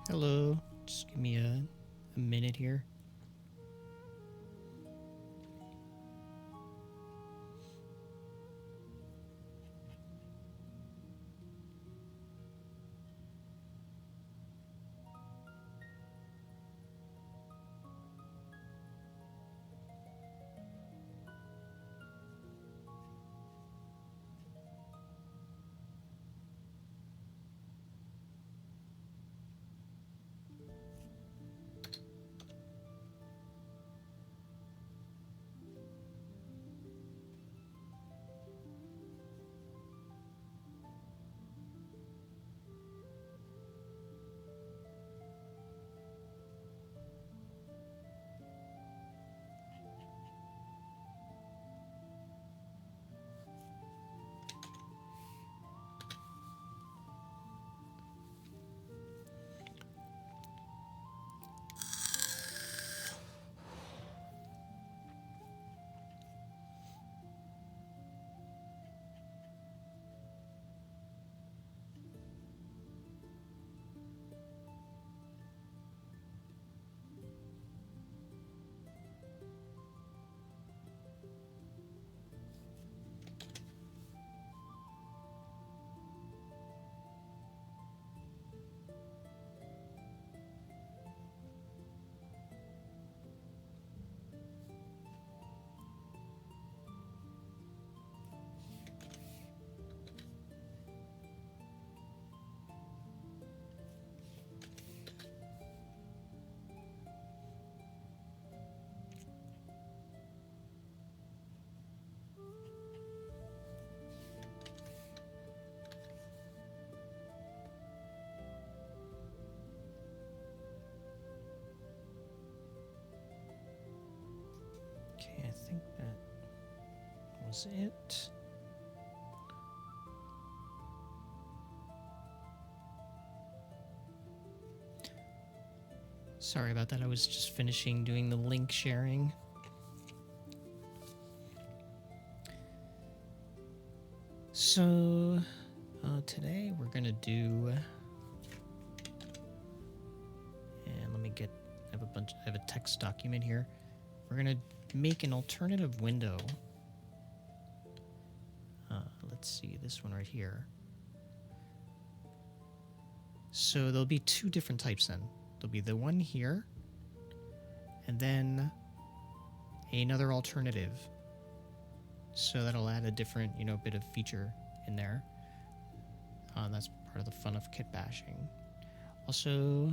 Hello. Just give me a minute here. Okay, I think that was it. Sorry about that. I was just finishing doing the link sharing. So today we're gonna do, and let me get. I have a text document here. We're gonna make an alternative window. Let's see this one right here. So there'll be two different types then. There'll be the one here, and then another alternative. So that'll add a different, bit of feature in there. That's part of the fun of kit bashing. Also,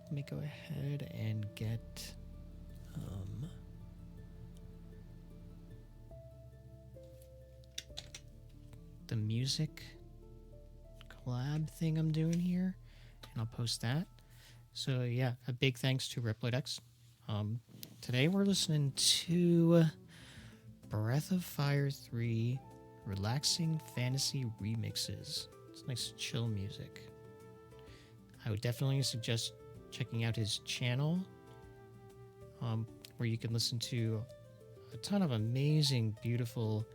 let me go ahead and get the music collab thing I'm doing here, and I'll post that. So yeah, a big thanks to Reploid X. Today we're listening to Breath of Fire 3 Relaxing Fantasy Remixes. It's nice chill music. I would definitely suggest checking out his channel, where you can listen to a ton of amazing, beautiful,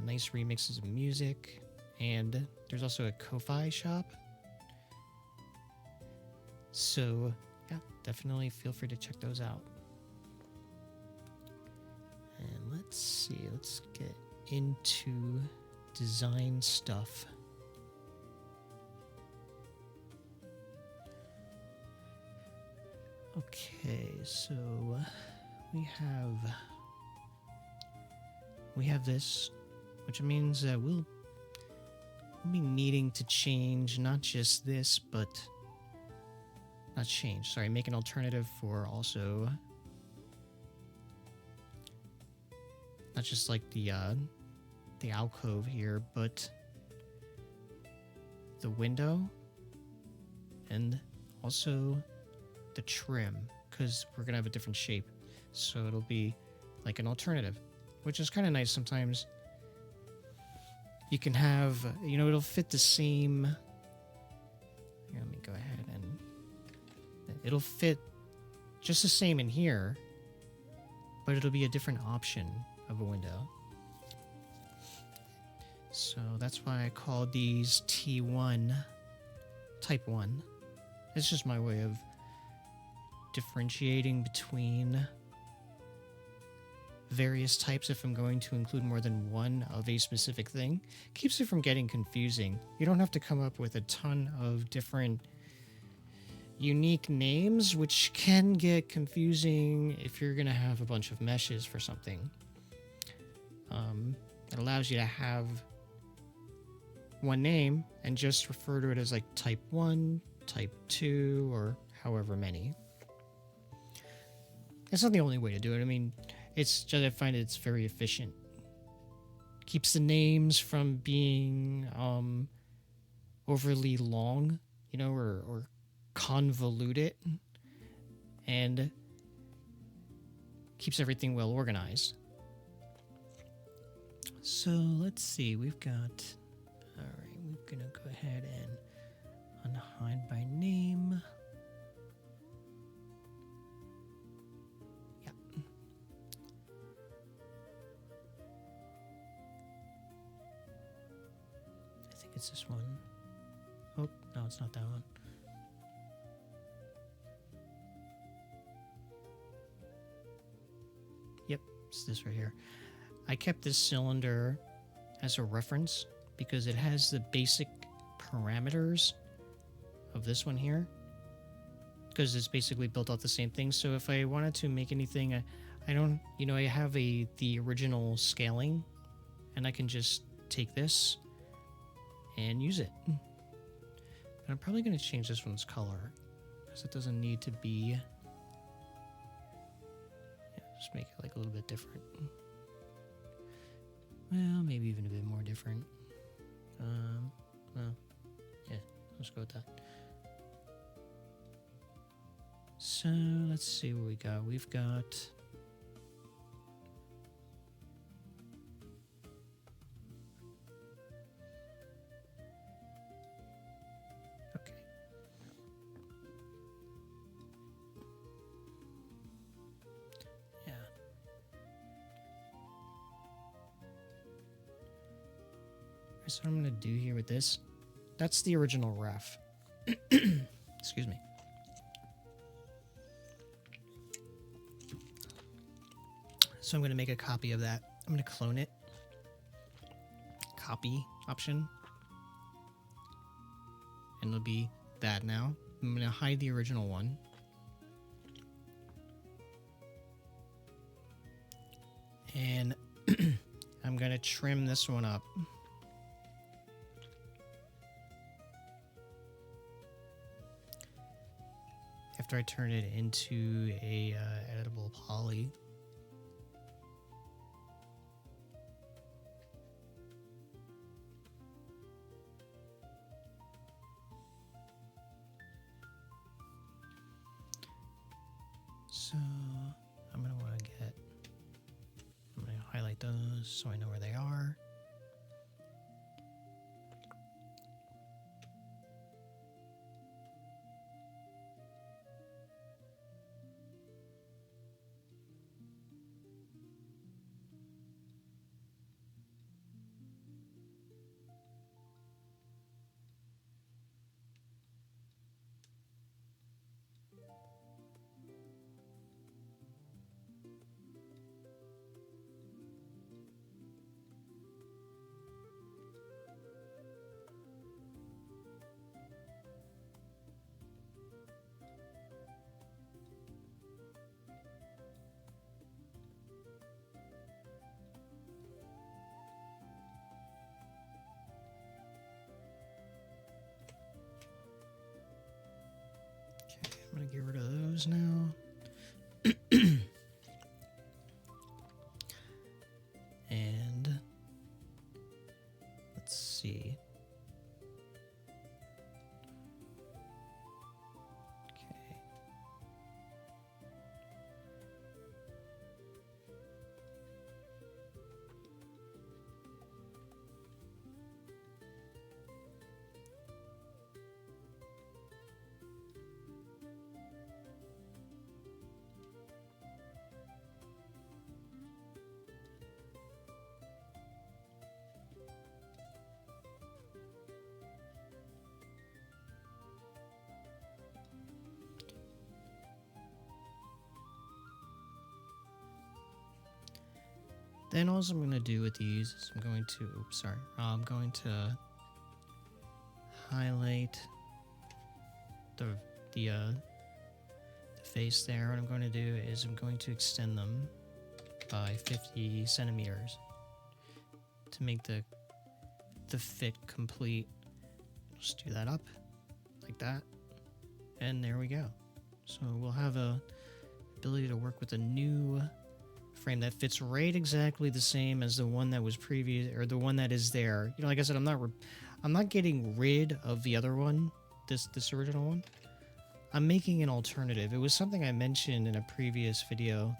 nice remixes of music. And there's also a Ko-Fi shop. So yeah, definitely feel free to check those out. And let's see, let's get into design stuff. Okay, so we have this, which means that we'll be needing to change not just this, but make an alternative for also not just like the alcove here, but the window and also the trim, because we're gonna have a different shape, so it'll be like an alternative, which is kind of nice. Sometimes you can have, it'll fit the same. Here, let me go ahead and it'll fit just the same in here, but it'll be a different option of a window. So that's why I call these T1 type 1. It's just my way of differentiating between various types if I'm going to include more than one of a specific thing. Keeps it from getting confusing. You don't have to come up with a ton of different unique names, which can get confusing if you're going to have a bunch of meshes for something. It allows you to have one name and just refer to it as like type 1, type 2, or however many. It's not the only way to do it. I mean, it's just, I find it's very efficient. Keeps the names from being overly long, you know, or convoluted, and keeps everything well organized. So let's see, we've got, all right, we're gonna go ahead and unhide by name. Yeah. I think it's this one. Oh, no, it's not that one. Yep, it's this right here. I kept this cylinder as a reference because it has the basic parameters of this one here, because it's basically built off the same thing. So if I wanted to make anything, I don't, you know, I have the original scaling, and I can just take this and use it. And I'm probably going to change this one's color because it doesn't need to be, yeah, just make it like a little bit different. Well, maybe even a bit more different. Well, yeah, let's go with that. So let's see what we got. We've got, okay. Yeah. So what I'm going to do here with this, that's the original ref. Excuse me. So I'm going to make a copy of that. I'm going to clone it. Copy option. And it'll be that now. I'm going to hide the original one. And I'm going to trim this one up. After I turn it into a editable poly. So I'm going to want to I'm going to highlight those so I know where they are. I'm going to get rid of those now. And let's see. Okay. Then all I'm going to do with these is I'm going to highlight the face there. What I'm going to do is I'm going to extend them by 50 centimeters to make the fit complete. Just do that up like that, and there we go. So we'll have a ability to work with a new frame that fits right exactly the same as the one that was previous, or the one that is there. You know, like I said, I'm not getting rid of the other one, this original one. I'm making an alternative. It was something I mentioned in a previous video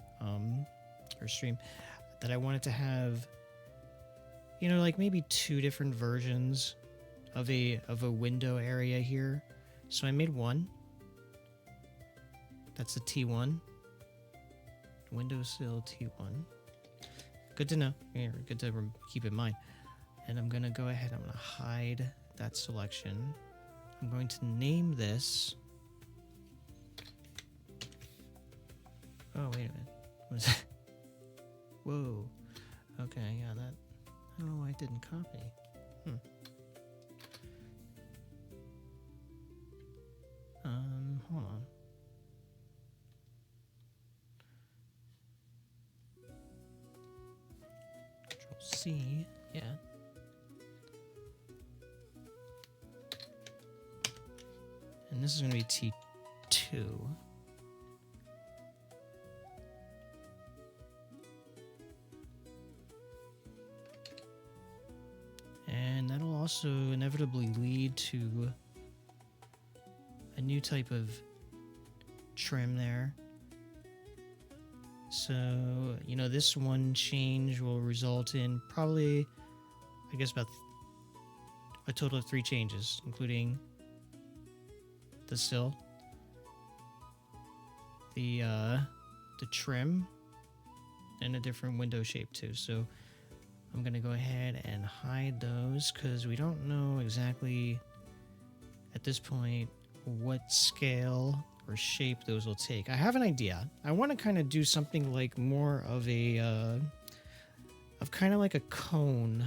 or stream, that I wanted to have, you know, like maybe 2 different versions of a window area here. So I made one. That's the T1. Windowsill T1. Good to know. Yeah, good to keep in mind. And I'm going to go ahead. I'm going to hide that selection. I'm going to name this. Oh, wait a minute. What is that? Whoa. Okay, yeah, that... I don't know why I didn't copy. Hold on. Control C, yeah. And this is going to be T2. And that'll also inevitably lead to a new type of trim there. So, you know, this one change will result in probably, I guess, about a total of 3 changes, including the sill, the trim, and a different window shape too. So I'm going to go ahead and hide those because we don't know exactly at this point what scale or shape those will take. I have an idea. I want to kind of do something like more of a kind of like a cone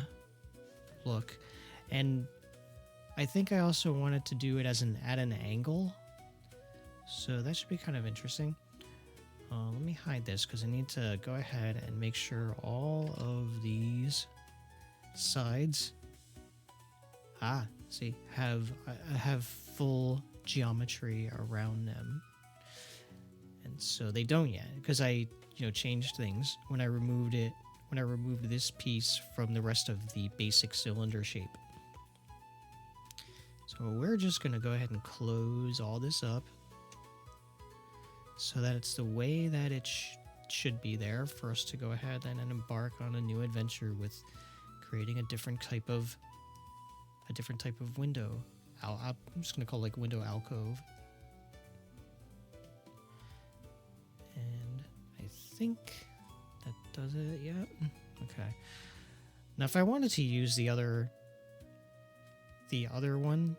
look, and I think I also wanted to do it as at an angle, so that should be kind of interesting. Let me hide this because I need to go ahead and make sure all of these sides have full geometry around them. And so they don't yet, because I changed things when I removed this piece from the rest of the basic cylinder shape. So we're just going to go ahead and close all this up so that it's the way that it should be there for us to go ahead and embark on a new adventure with creating a different type of window. I'm just going to call it like window alcove. And I think that does it. Yeah. Okay. Now if I wanted to use the other one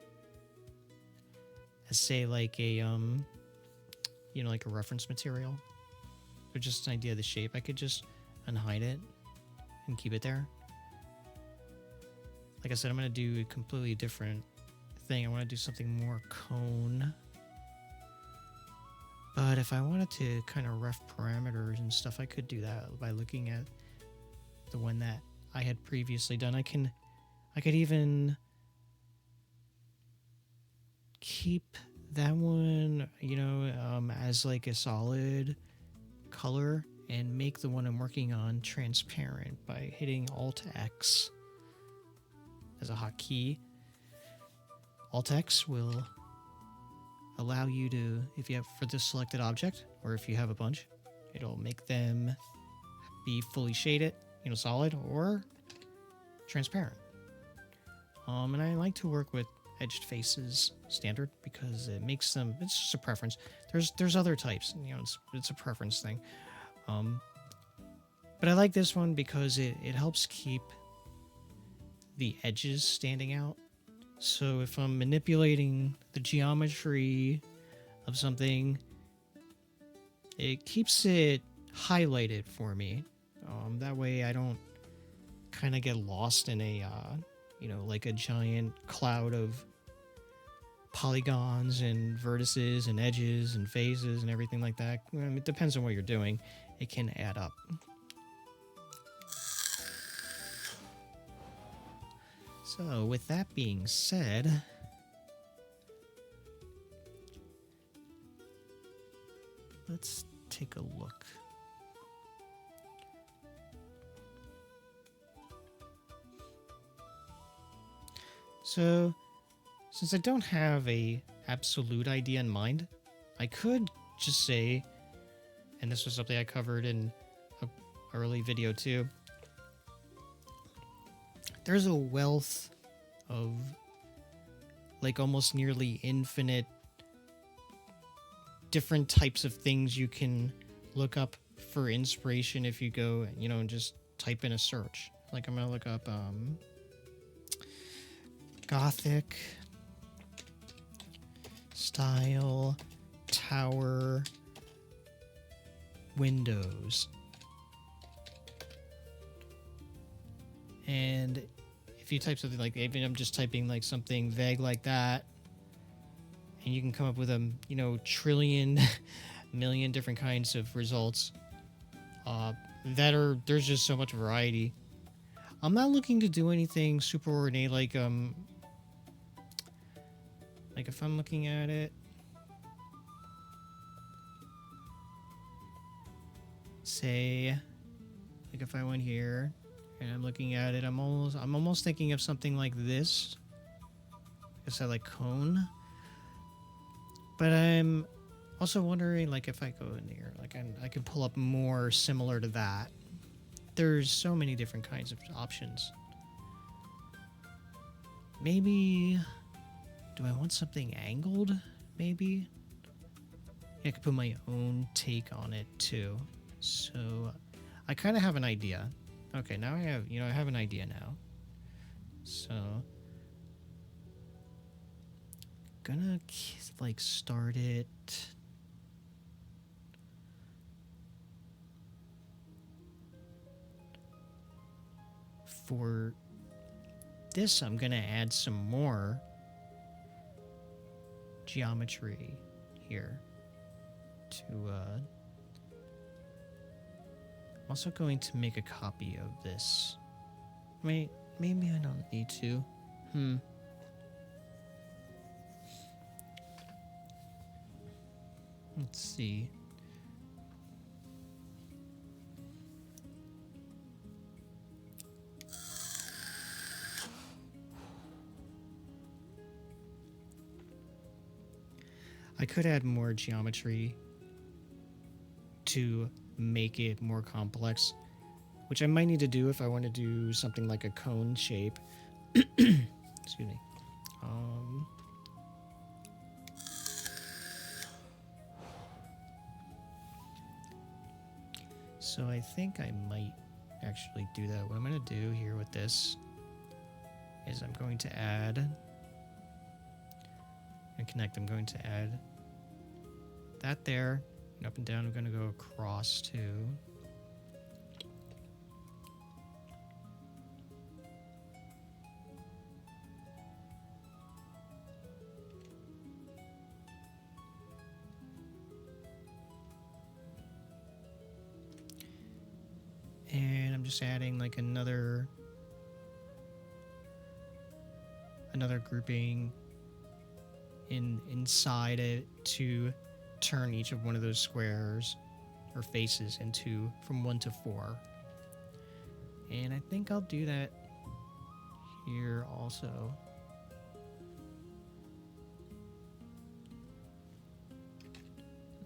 as, say, like a like a reference material, or just an idea of the shape, I could just unhide it and keep it there. Like I said, I'm going to do a completely different thing. I want to do something more cone. But if I wanted to kind of ref parameters and stuff, I could do that by looking at the one that I had previously done. I could even keep that one, as like a solid color, and make the one I'm working on transparent by hitting Alt X as a hotkey. Alt X will allow you to, if you have for this selected object, or if you have a bunch, it'll make them be fully shaded, solid, or transparent. And I like to work with edged faces standard because it makes them, it's just a preference. There's other types, it's a preference thing. But I like this one because it helps keep the edges standing out. So if I'm manipulating the geometry of something, it keeps it highlighted for me. That way I don't kind of get lost in a, you know, like a giant cloud of polygons and vertices and edges and phases and everything like that. I mean, it depends on what you're doing. It can add up. So with that being said, let's take a look. So, since I don't have a absolute idea in mind, I could just say, and this was something I covered in an early video too, there's a wealth of like almost nearly infinite different types of things you can look up for inspiration if you go, you know, and just type in a search. Like I'm gonna look up Gothic style tower windows. And if you type something like, even I'm just typing like something vague like that, and you can come up with a, you know, trillion million different kinds of results. There's just so much variety. I'm not looking to do anything super ornate, like if I'm looking at it, say, like if I went here and I'm looking at it, I'm almost thinking of something like this. I guess I like cone. But I'm also wondering, like, if I go in here, like, I can pull up more similar to that. There's so many different kinds of options. Maybe, do I want something angled? Maybe? Yeah, I could put my own take on it, too. So, I kind of have an idea. Okay, now I have an idea now. So, gonna like start it for this. I'm gonna add some more geometry here to I'm also going to make a copy of this. Wait, maybe I don't need to. Let's see. I could add more geometry to make it more complex, which I might need to do if I want to do something like a cone shape. Excuse me. So I think I might actually do that. What I'm going to do here with this is I'm going to add and connect. I'm going to add that there, and up and down I'm going to go across too. And I'm just adding like another grouping inside it to turn each of one of those squares or faces into from 1 to 4. And I think I'll do that here also.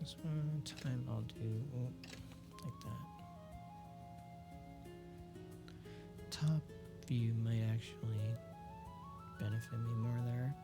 This one time I'll do like that. Top view might actually benefit me more there.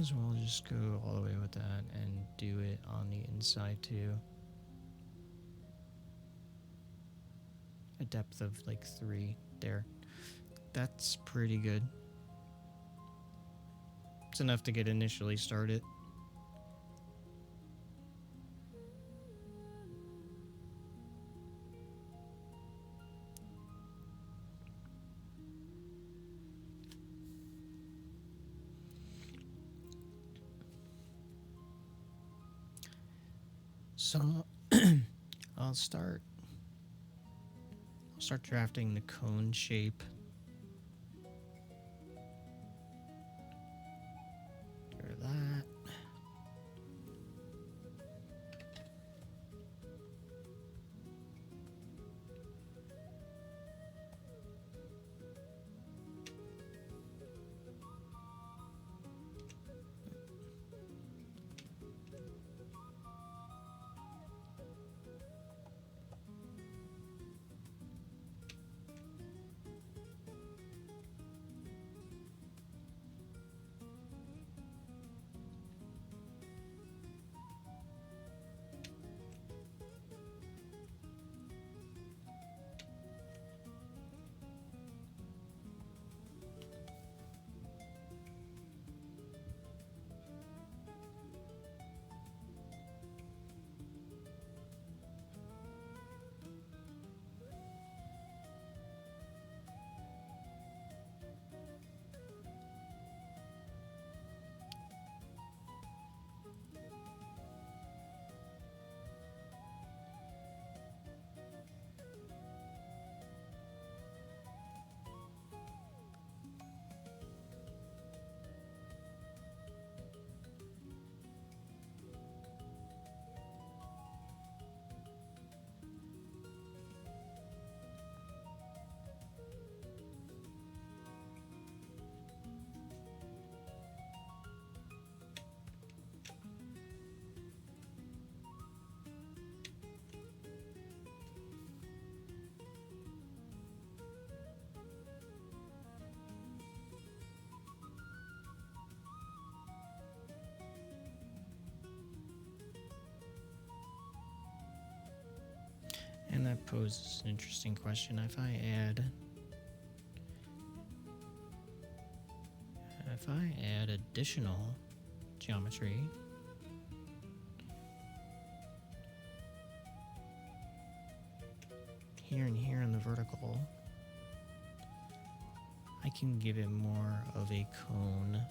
as well just go all the way with that and do it on the inside too. A depth of like 3 there. That's pretty good. It's enough to get initially started. So I'll start drafting the cone shape. Get rid of that. And that poses an interesting question. If I add additional geometry, here and here in the vertical, I can give it more of a cone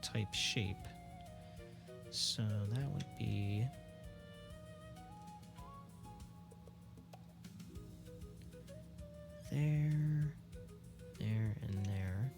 type shape. So that would be there, there, and there.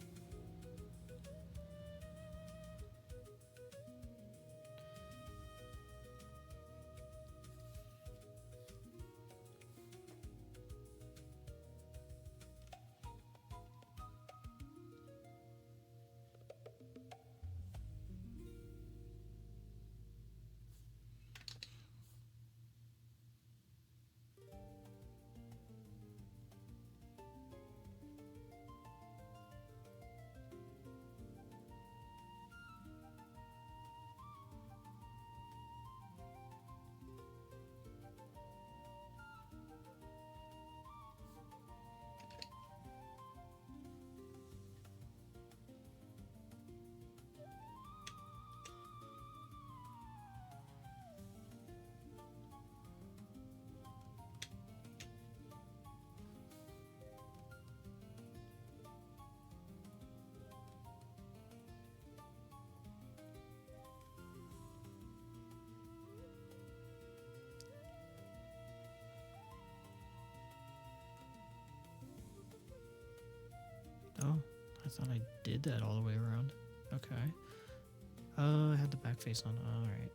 Oh, I thought I did that all the way around. Okay. I had the back face on. All right.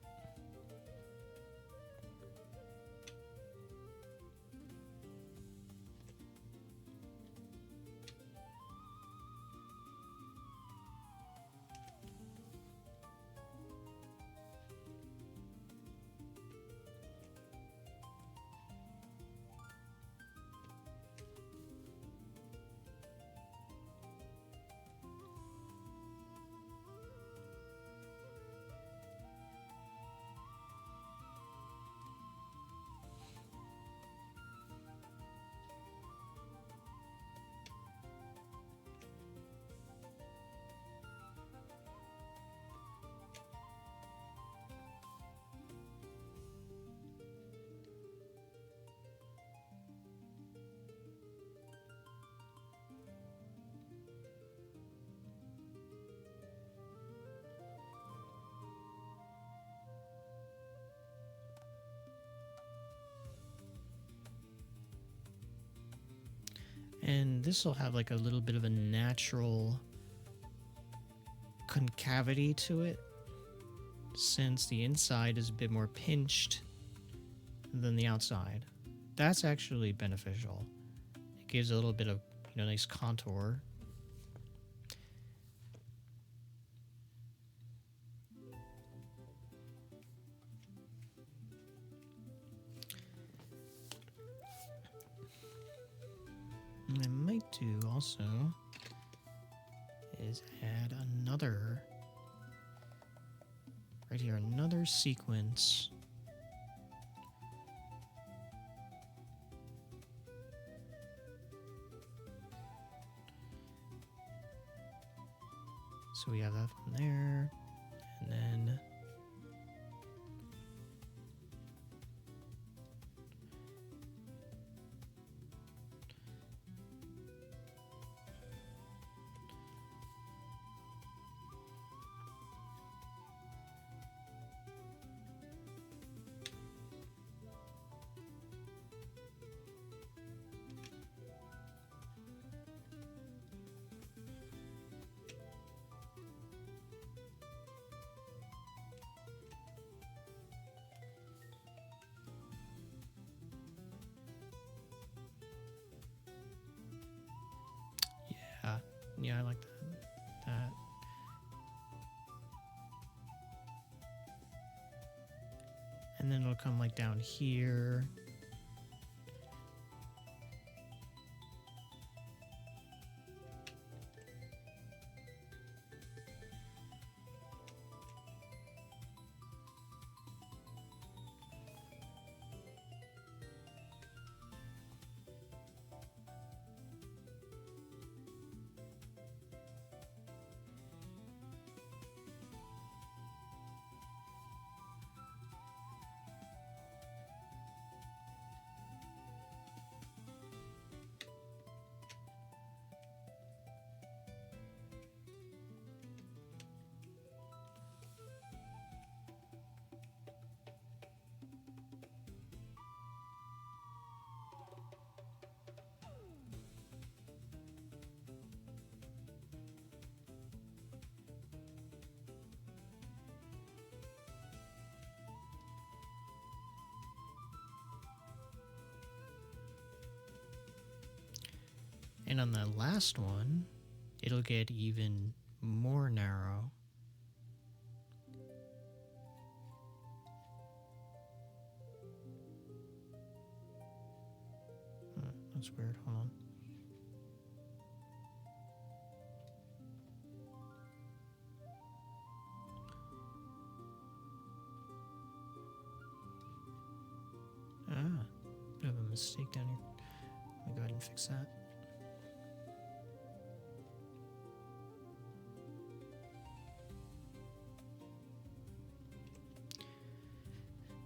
And this will have like a little bit of a natural concavity to it, since the inside is a bit more pinched than the outside. That's actually beneficial. It gives a little bit of, nice contour. And I might do also is add another, right here, another sequence. So we have that one there, and then yeah, I like that. And then it'll come like down here. And on the last one, it'll get even more narrow. That's weird. Hold on. Bit of a mistake down here. Let me go ahead and fix that.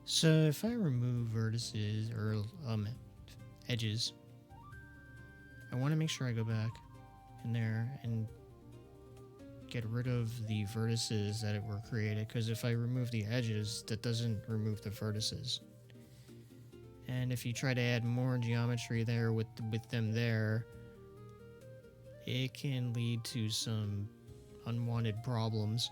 So if I remove vertices or edges, I want to make sure I go back in there and get rid of the vertices that were created, because if I remove the edges, that doesn't remove the vertices. And if you try to add more geometry there with them there, it can lead to some unwanted problems.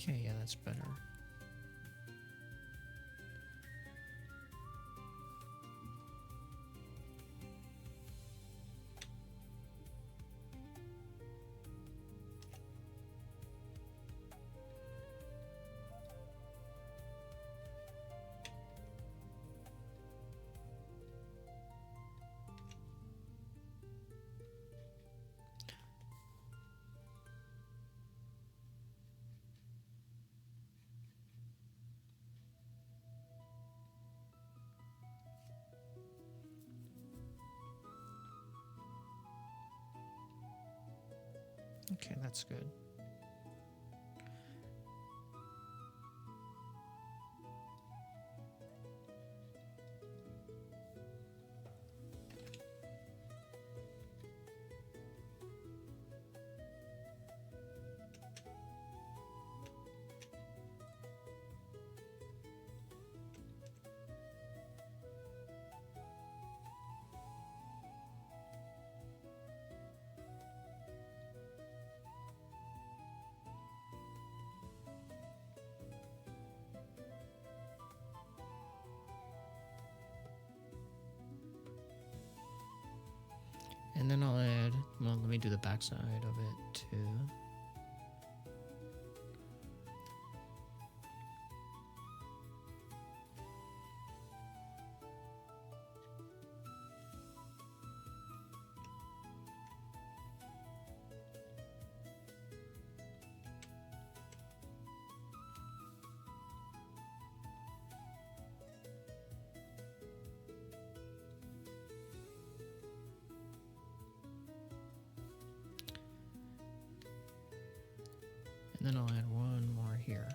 Okay, yeah, that's better. Okay, that's good. And then I'll add, well, let me do the backside of it too. And then I'll add one more here.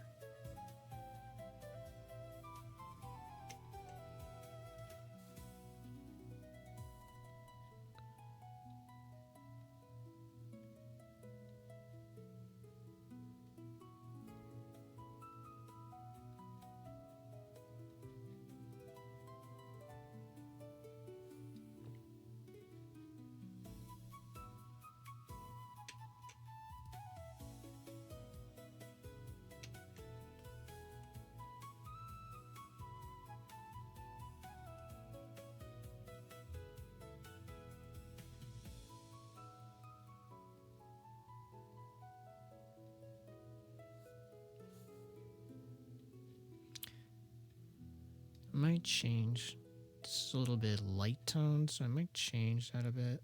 I might change, this is a little bit light tone, so I might change that a bit.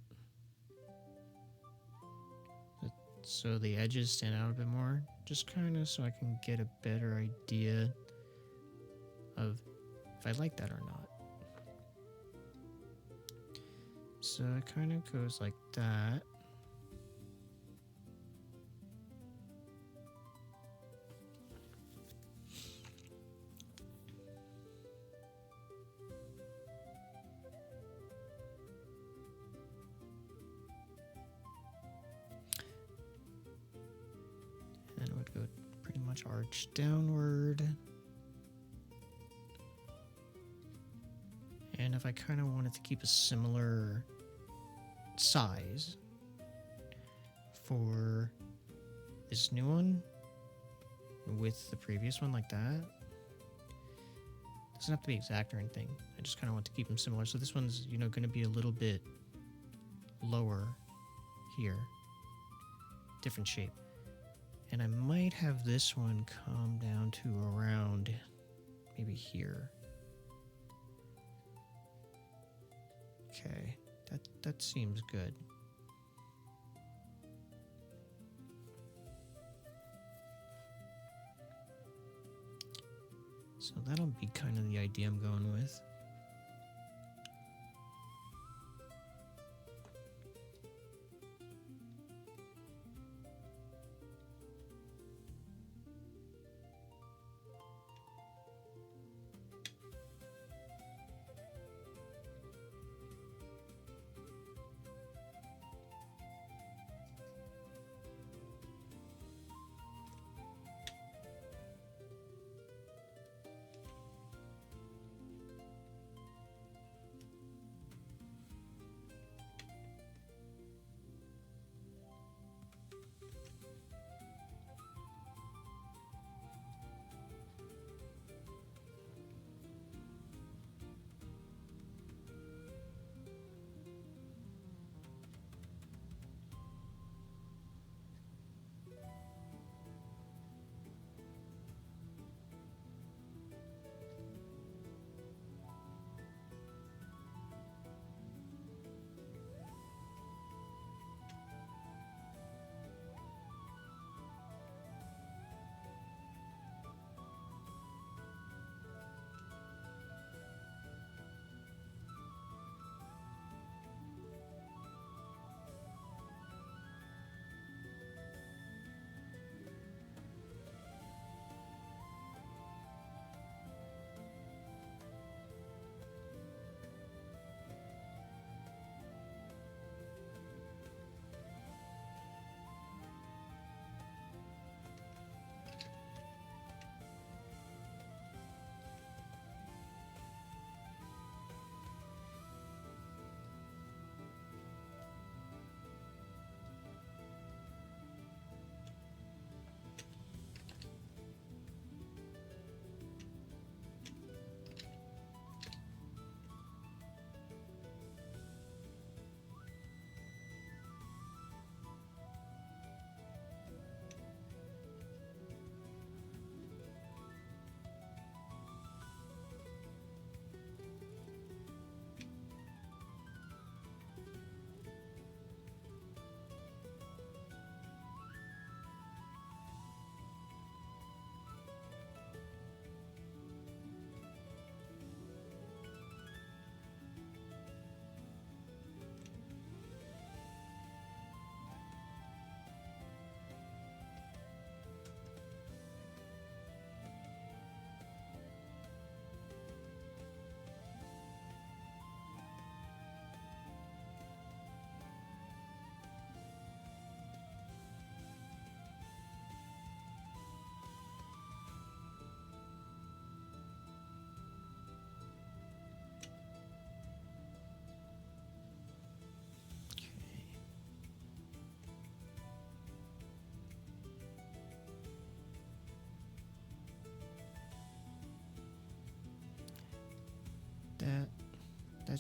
So the edges stand out a bit more, just kind of so I can get a better idea of if I like that or not. So it kind of goes like that. And it would go pretty much arch downward. And if I kind of wanted to keep a similar size for this new one with the previous one like that, doesn't have to be exact or anything. I just kind of want to keep them similar. So this one's, you know, going to be a little bit lower here, different shape. And I might have this one come down to around maybe here. Okay, that seems good. So that'll be kind of the idea I'm going with.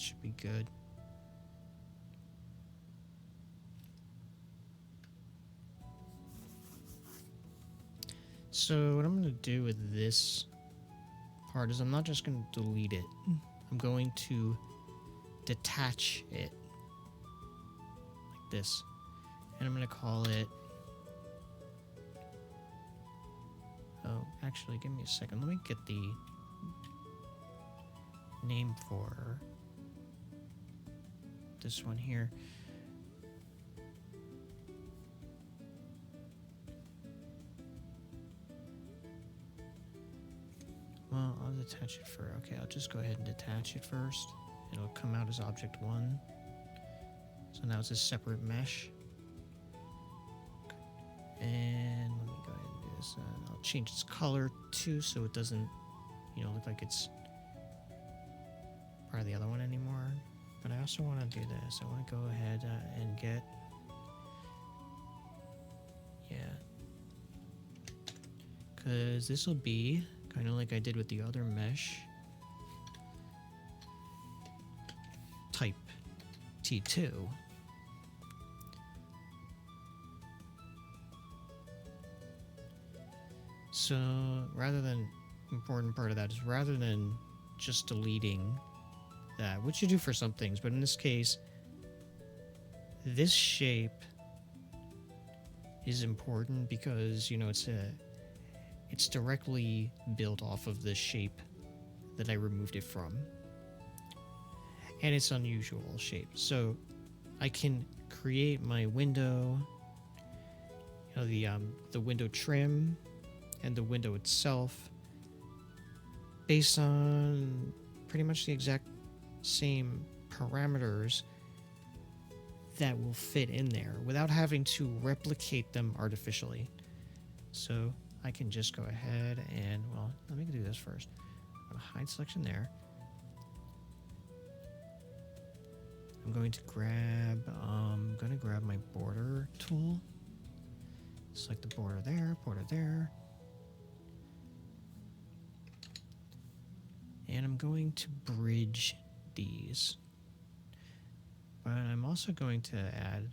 should be good. So what I'm going to do with this part is I'm not just going to delete it. I'm going to detach it like this. And I'm going to call it... Oh, actually, give me a second. Let me get the name for this one here. Well, I'll detach it for... Okay, I'll just go ahead and detach it first. It'll come out as object 1. So now it's a separate mesh. And let me go ahead and do this. I'll change its color too, so it doesn't, you know, look like it's part of the other one anymore. But I also want to do this. I want to go ahead and get... Yeah. Because this will be... kind of like I did with the other mesh. Type T2. So rather than, important part of that is rather than just deleting that, which you do for some things, but in this case, this shape is important because, you know, it's directly built off of the shape that I removed it from. And it's unusual shape. So I can create my window, you know, the window trim and the window itself based on pretty much the exact same parameters that will fit in there without having to replicate them artificially. So I can just go ahead and, well, let me do this first. I'm going to hide selection there. I'm going to grab my border tool. Select the border there, and I'm going to bridge these. But I'm also going to add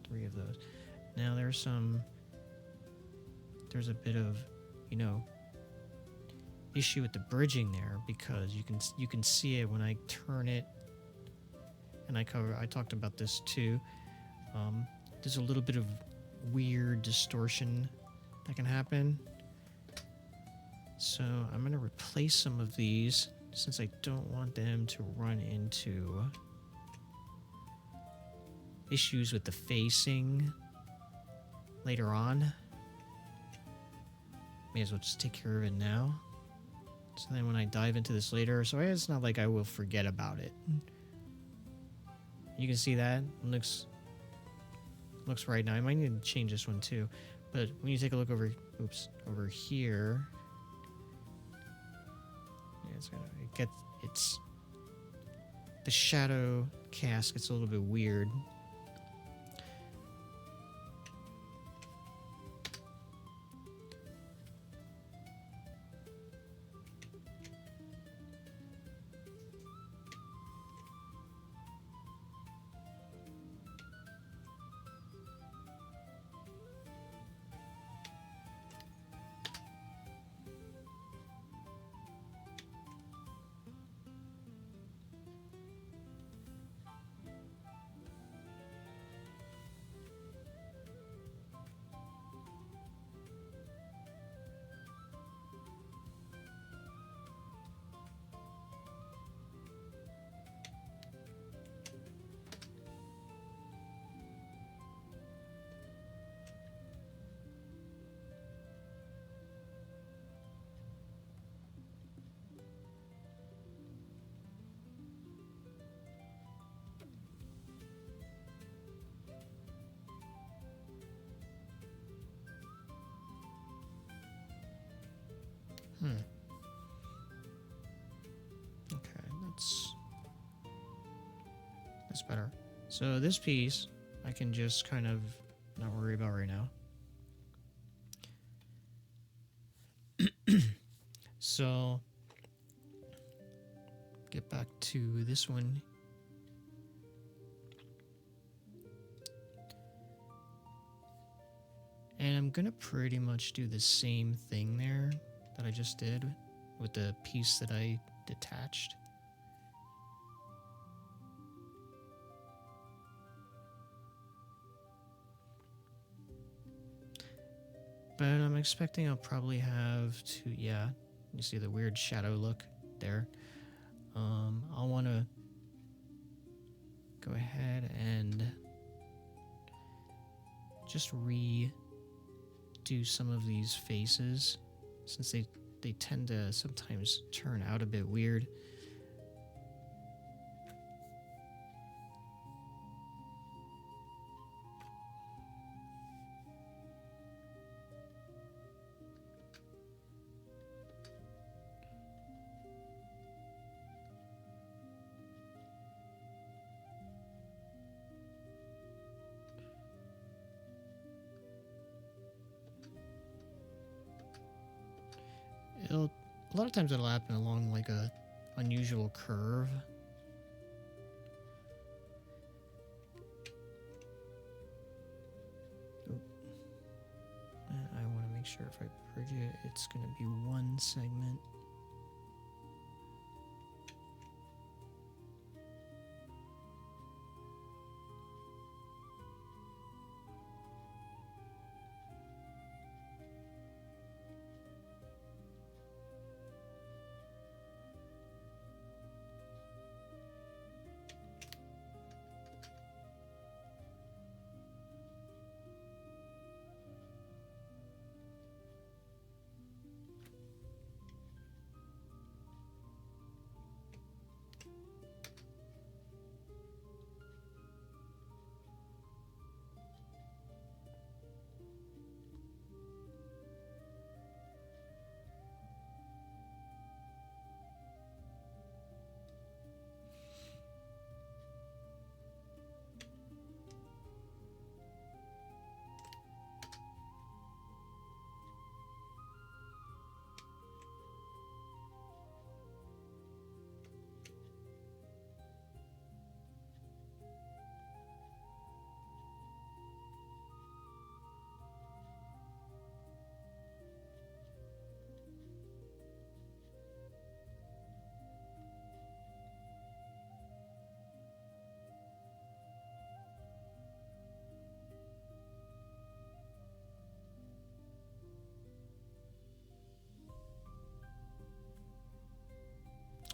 3 of those. Now there's a bit of, you know, issue with the bridging there because you can see it when I turn it, and I talked about this too. There's a little bit of weird distortion that can happen. So I'm going to replace some of these since I don't want them to run into issues with the facing later on. May as well just take care of it now. So then when I dive into this later, so it's not like I will forget about it. You can see that. It looks right now. I might need to change this one too. But when you take a look over here, yeah, it's the shadow cast gets a little bit weird. Okay, that's better. So this piece, I can just kind of not worry about right now. So get back to this one. And I'm gonna pretty much do the same thing there that I just did with the piece that I detached. But I'm expecting I'll probably have to, yeah, you see the weird shadow look there. I'll want to go ahead and just redo some of these faces, since they tend to sometimes turn out a bit weird. A lot of times it'll happen along like a unusual curve. I want to make sure if I bridge it, it's going to be one segment.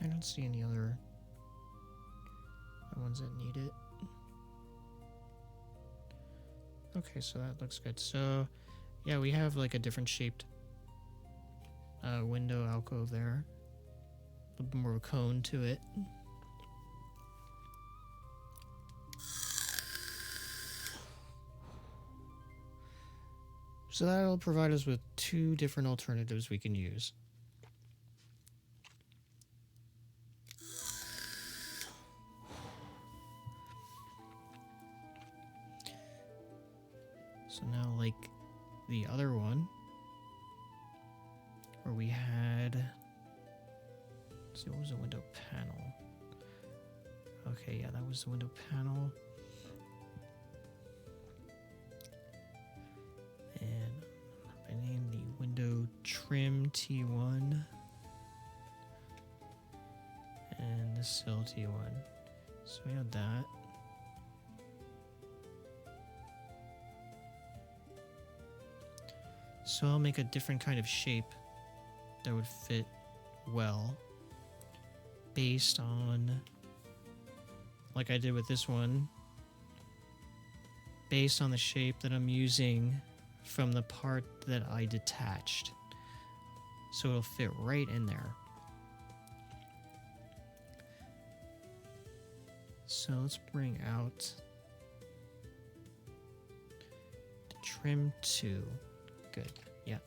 I don't see any other ones that need it. Okay, so that looks good. So, yeah, we have like a different shaped window alcove there. A little bit more of a cone to it. So that'll provide us with two different alternatives we can use. So now, like the other one, where we had, let's see, what was the window panel? Okay, yeah, that was the window panel. And I named the window trim T1 and the sill T1. So we had that. So I'll make a different kind of shape that would fit well based on, like I did with this one, based on the shape that I'm using from the part that I detached. So it'll fit right in there. So let's bring out the trim 2. Good, yeah.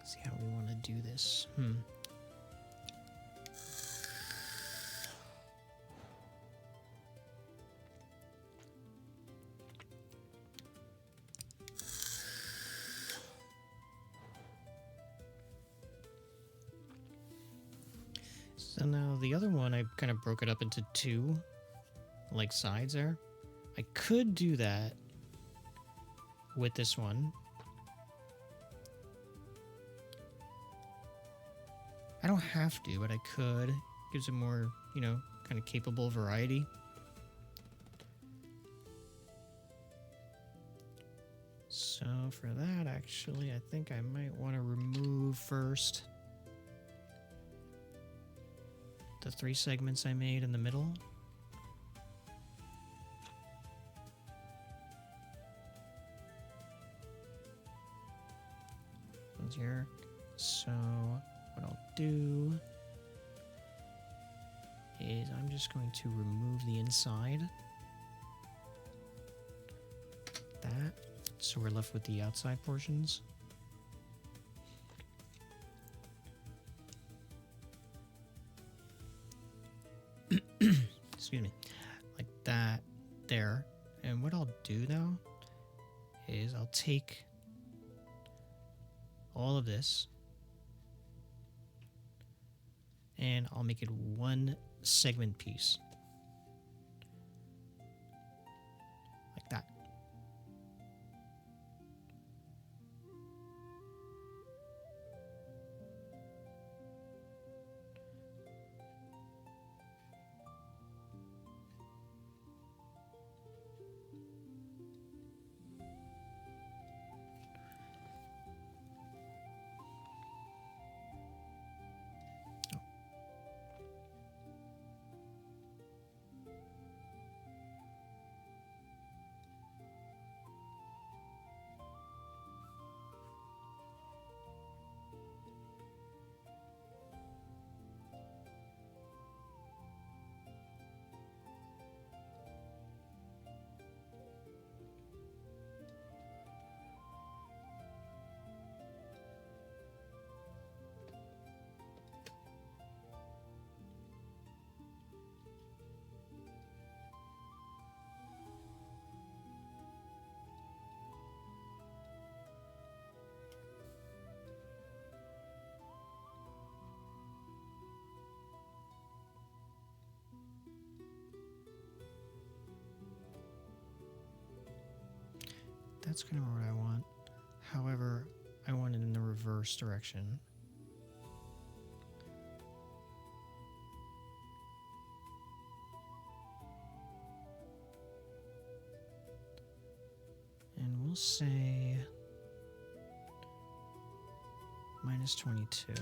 See how we want to do this. So now the other one, I kind of broke it up into two, like sides there. I could do that with this one. I don't have to, but I could. Gives it more, you know, kind of capable variety. So for that, actually, I think I might want to remove first the 3 segments I made in the middle. One's here. So what I'll do is I'm just going to remove the inside. That. So we're left with the outside portions. Excuse me. Like that there. And what I'll do now is I'll take all of this and I'll make it one segment piece. Like that. That's kind of what I want. However, I want it in the reverse direction. And we'll say -22.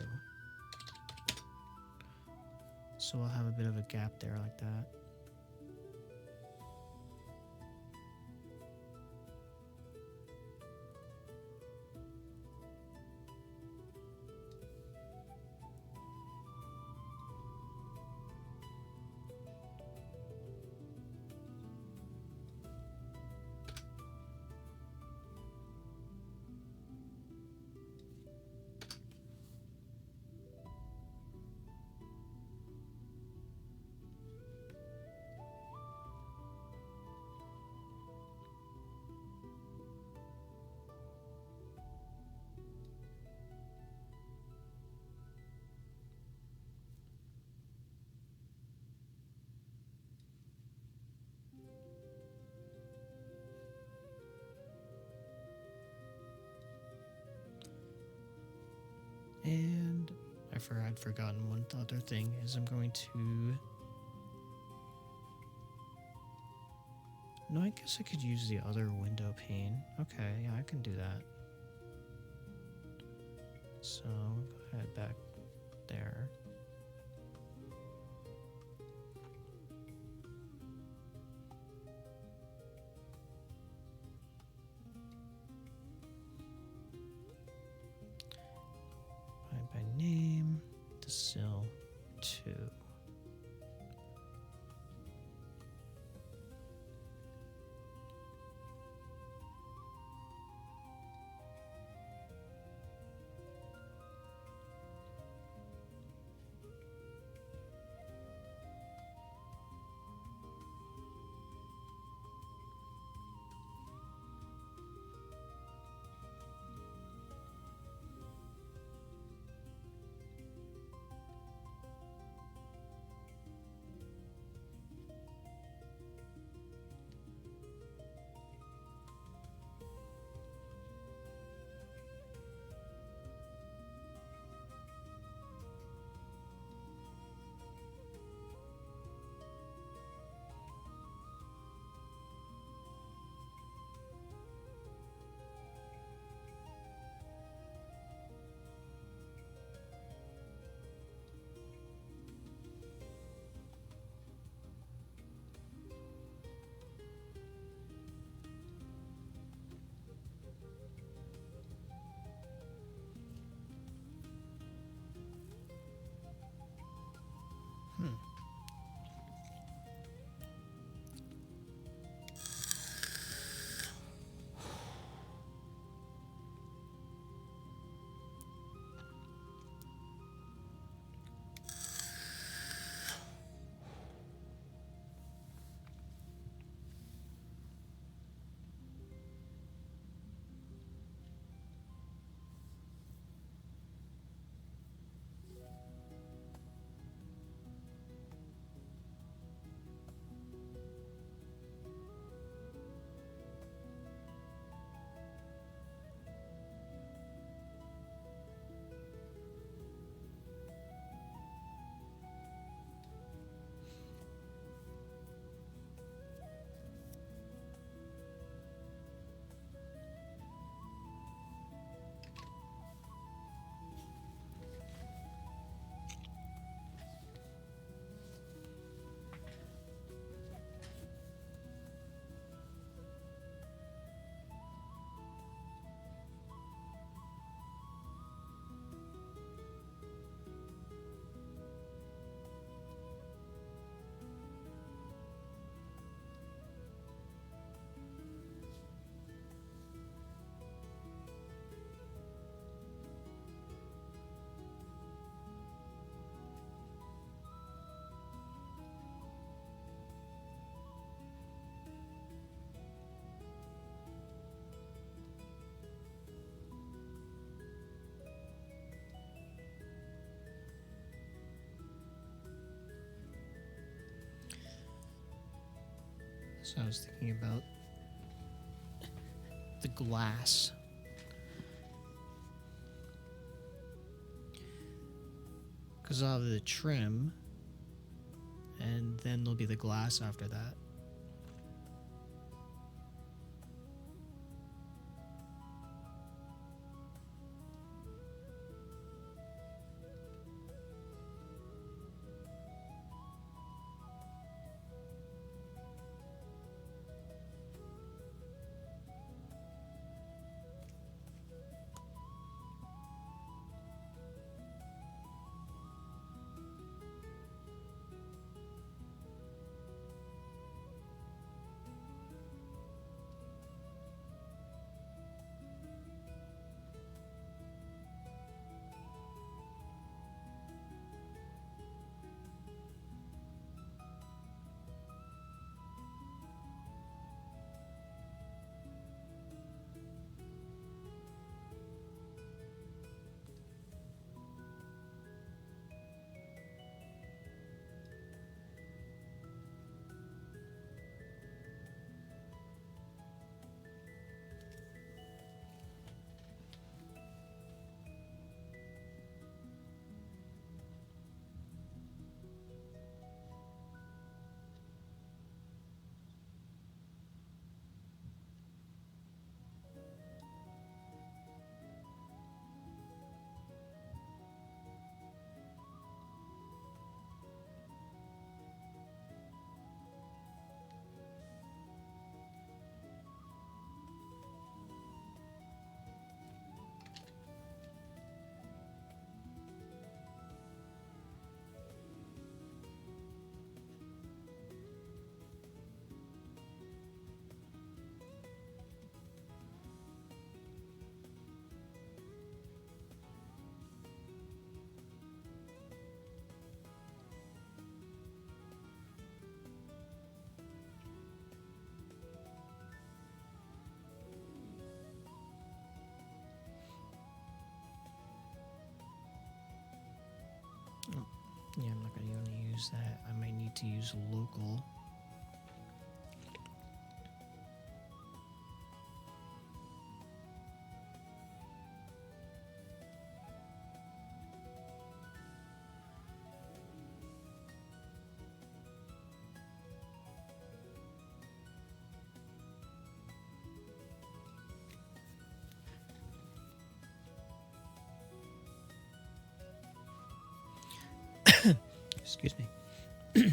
So we'll have a bit of a gap there like that. And I'd forgotten one other thing is I'm going to... No, I guess I could use the other window pane. Okay, yeah, I can do that. So, go ahead back there. By name, the sill 2. So I was thinking about the glass. Because I'll have the trim, and then there'll be the glass after that. Oh, yeah, I'm not going to want to use that. I might need to use local. Excuse me. You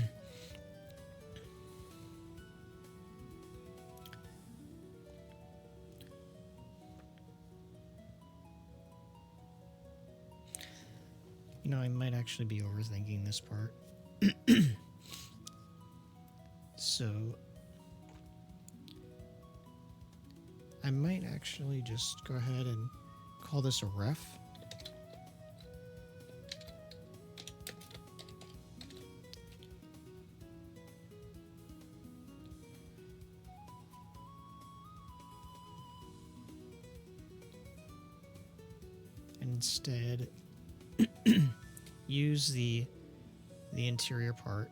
know, I might actually be overthinking this part. So, I might actually just go ahead and call this a ref. And instead, use the interior part.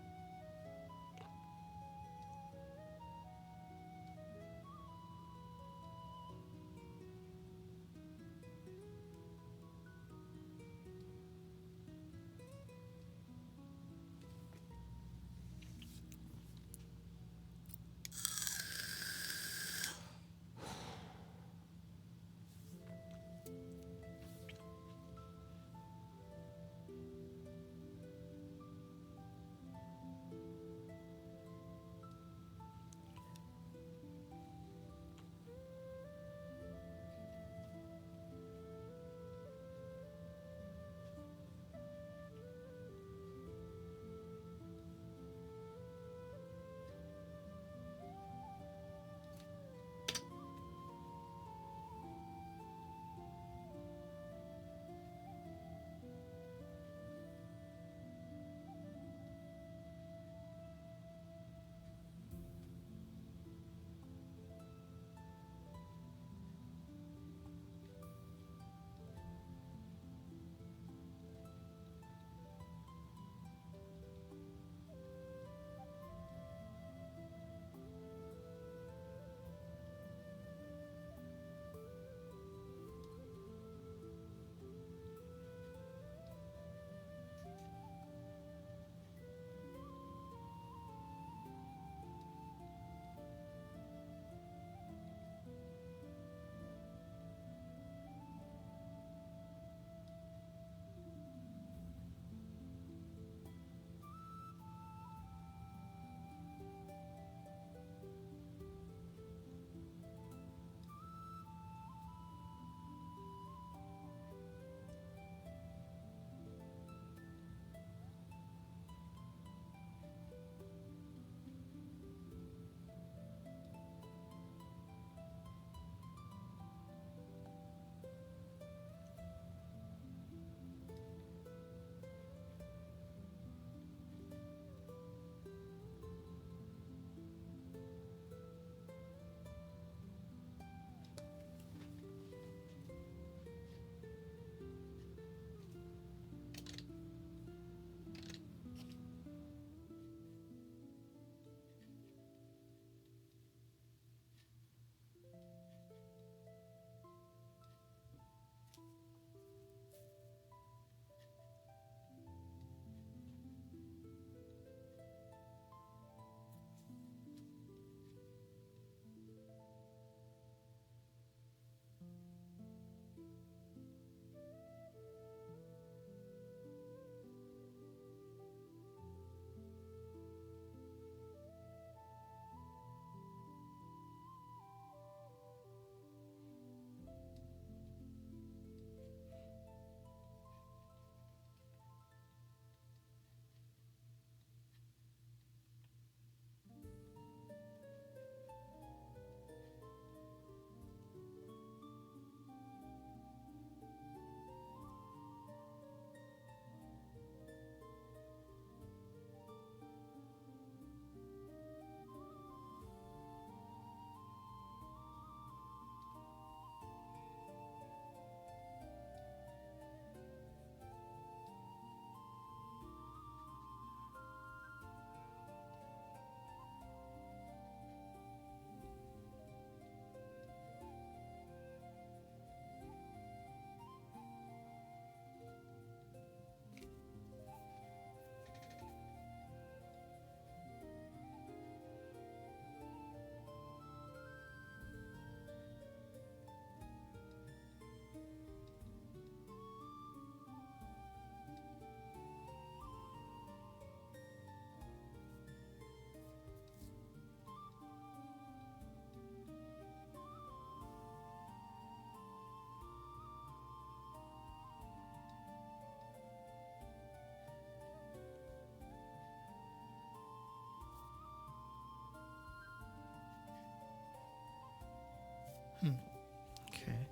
Okay.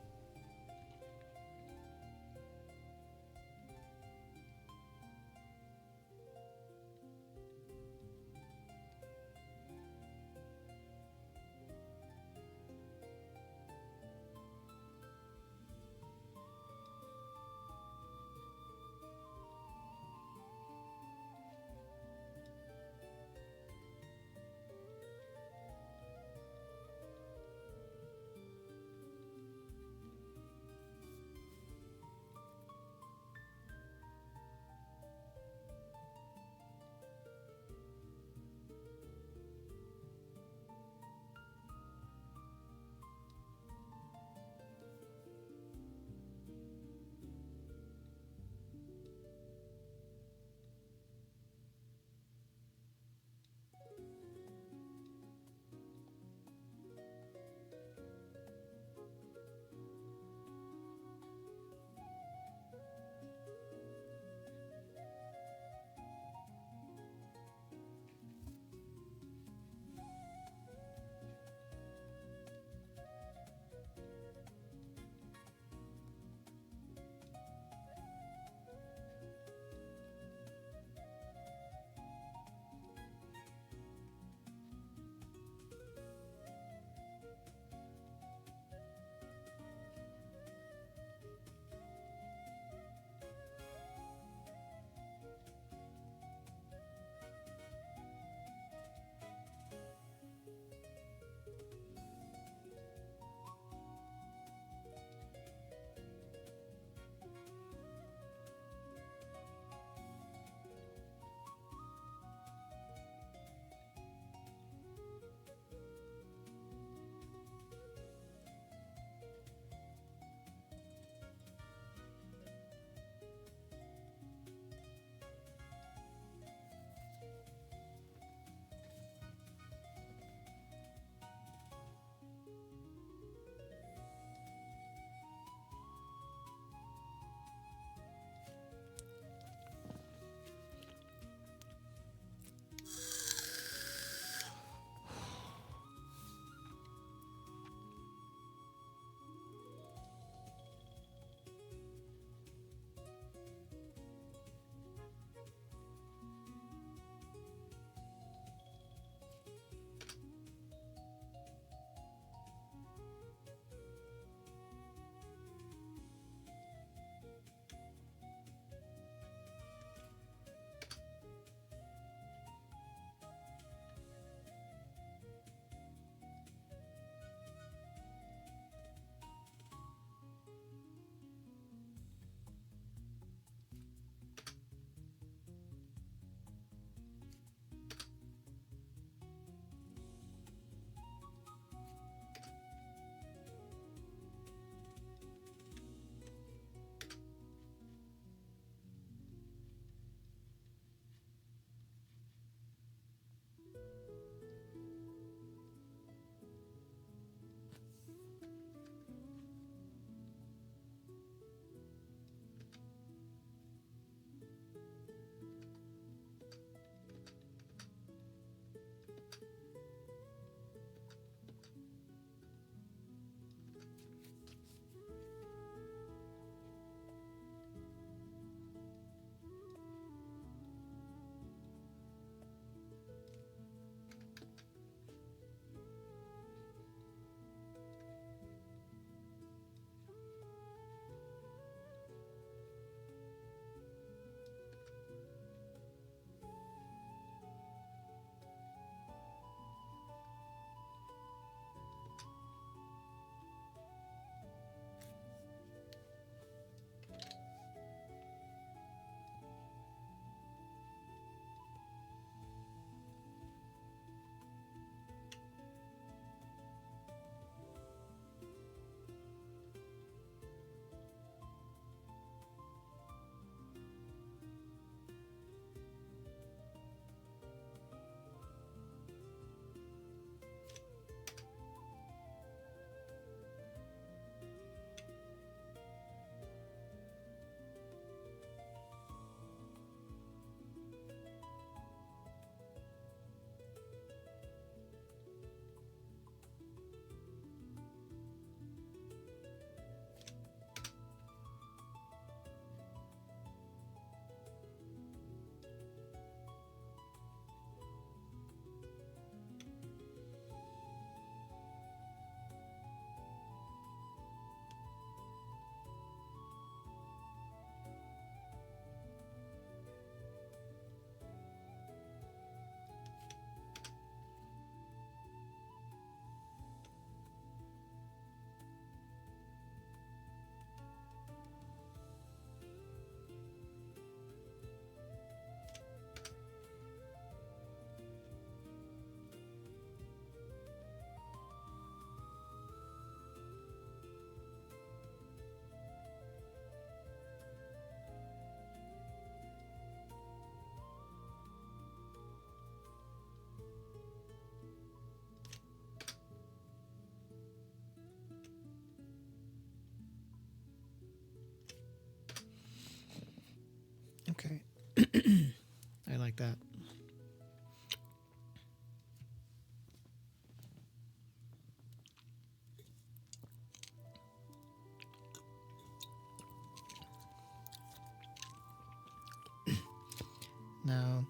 Now,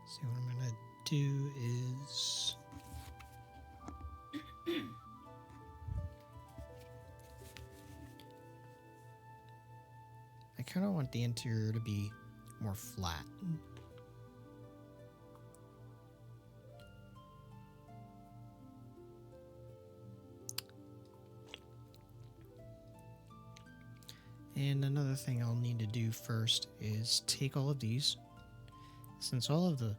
see what I'm gonna do is I kind of want the interior to be more flat. And another thing I'll need to do first is take all of these, since all of the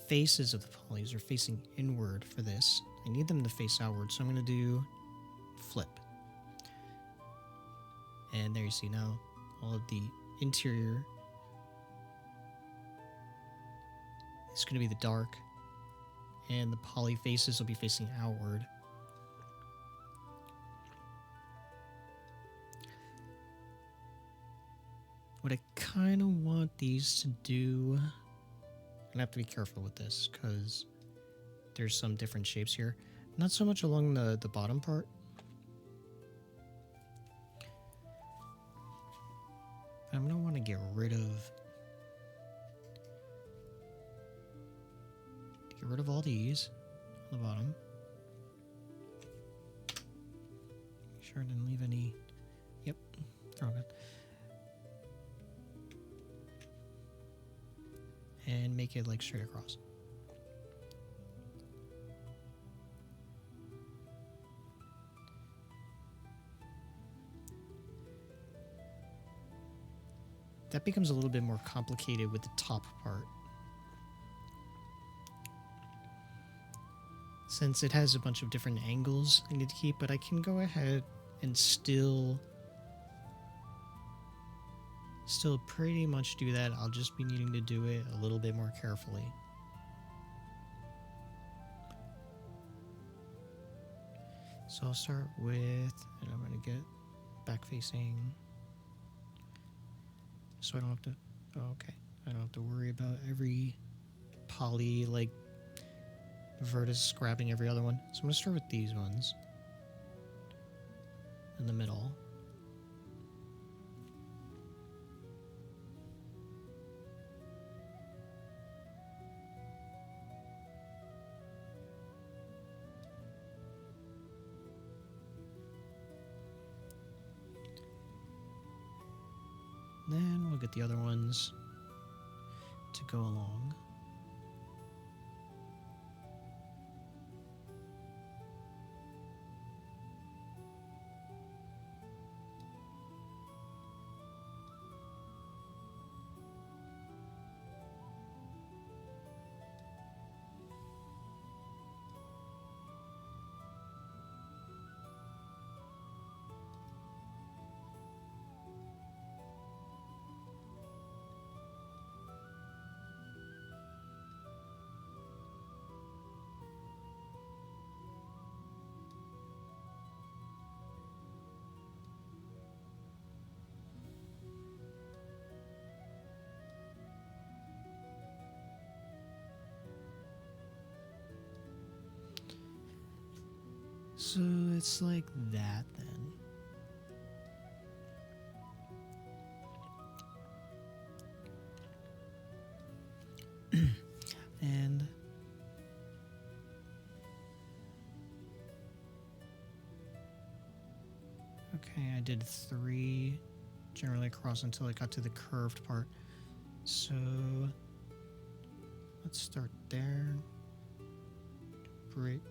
faces of the polys are facing inward for this, I need them to face outward, so I'm going to do flip. And there you see now all of the interior is going to be the dark, and the poly faces will be facing outward. What I kind of want these to do, I have to be careful with this because there's some different shapes here. Not so much along the bottom part. I'm going to want to get rid of all these on the bottom. Make sure I didn't leave any. Yep, they're all good. And make it like straight across. That becomes a little bit more complicated with the top part, since it has a bunch of different angles I need to keep, but I can go ahead and still pretty much do that. I'll just be needing to do it a little bit more carefully. So I'll start with, and I'm going to get back facing, so I don't have to, oh, okay, I don't have to worry about every poly, like, vertex grabbing every other one. So I'm going to start with these ones in the middle. Then we'll get the other ones to go along. So it's like that then. And okay, I did 3 generally across until I got to the curved part. So let's start there. Break.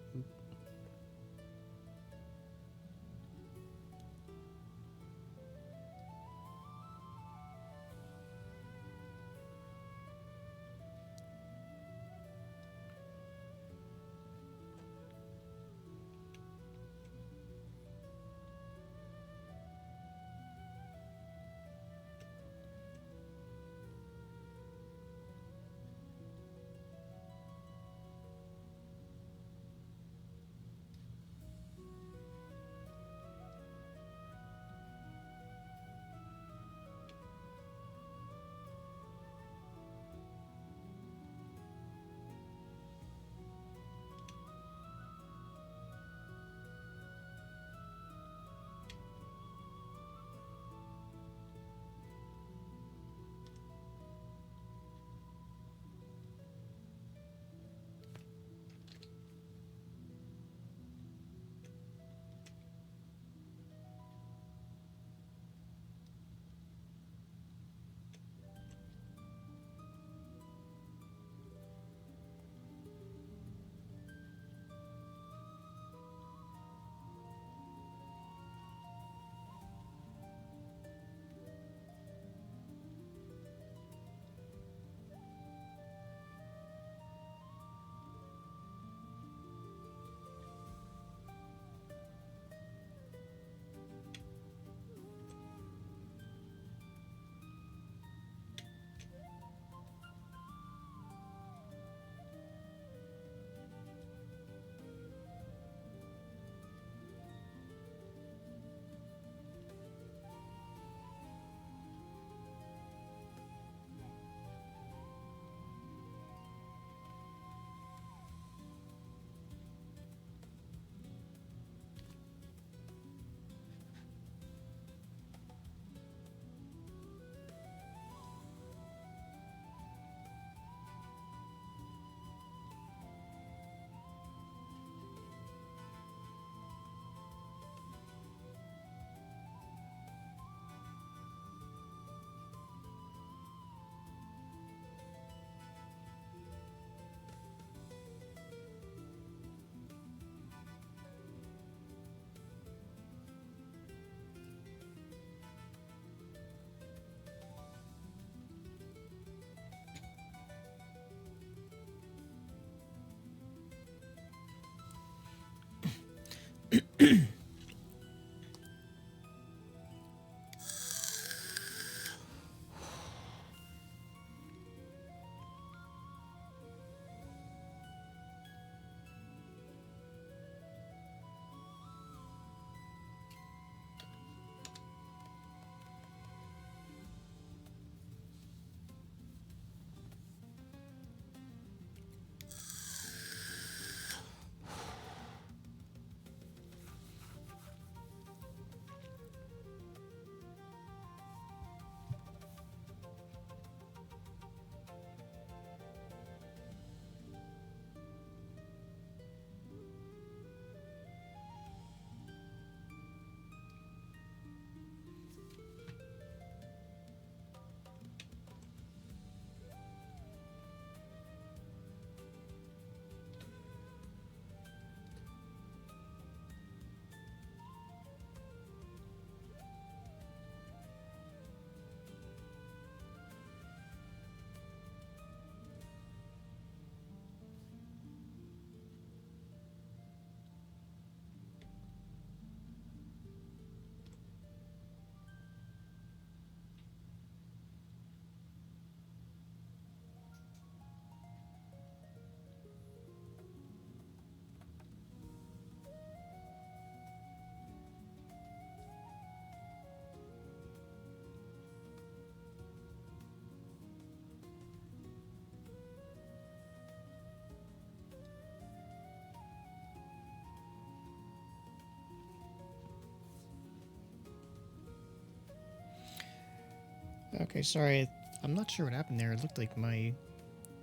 Okay, sorry. I'm not sure what happened there. It looked like my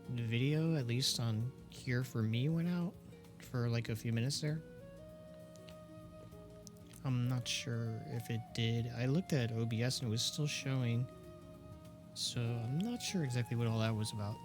video, at least on here for me, went out for like a few minutes there. I'm not sure if it did. I looked at OBS and it was still showing. So I'm not sure exactly what all that was about.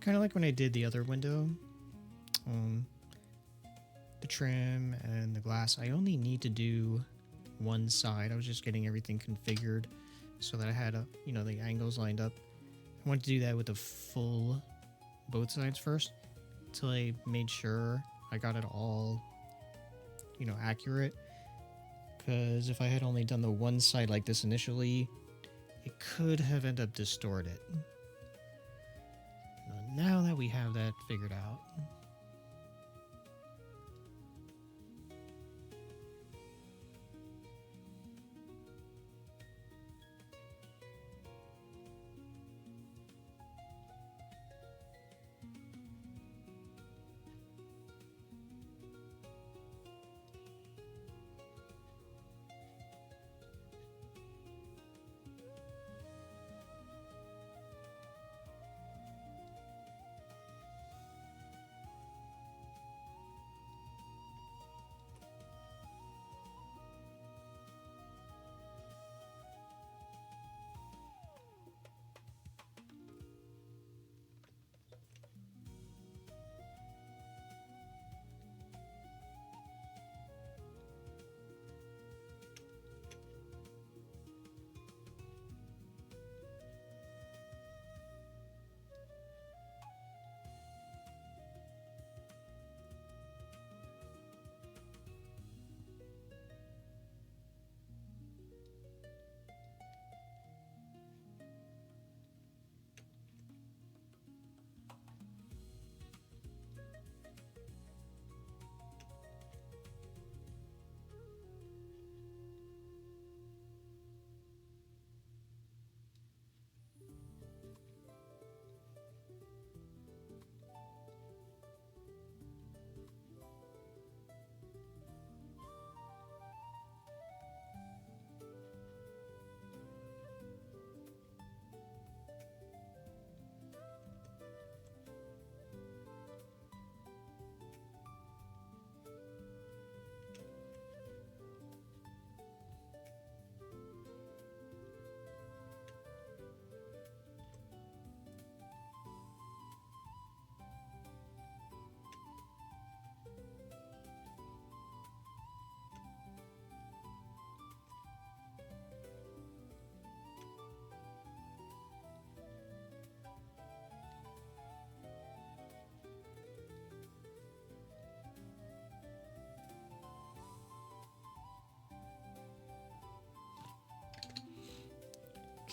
Kind of like when I did the other window, the trim and the glass, I only need to do one side. I was just getting everything configured so that I had the angles lined up. I wanted to do that with the full both sides first until I made sure I got it all accurate, because if I had only done the one side like this initially, it could have ended up distorted. Now that we have that figured out,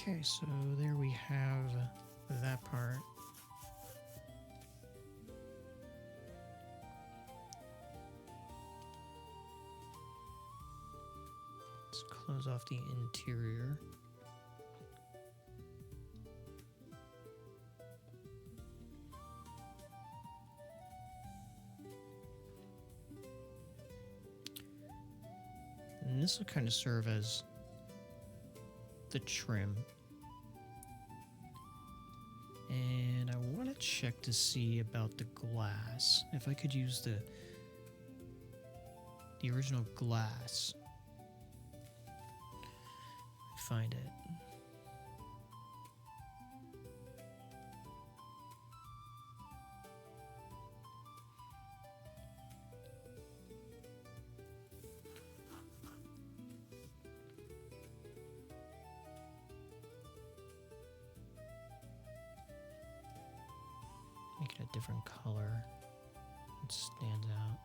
okay, so there we have that part. Let's close off the interior. And this will kind of serve as the trim. And I want to check to see about the glass. If I could use the original glass. Find it. Make it a different color that stands out.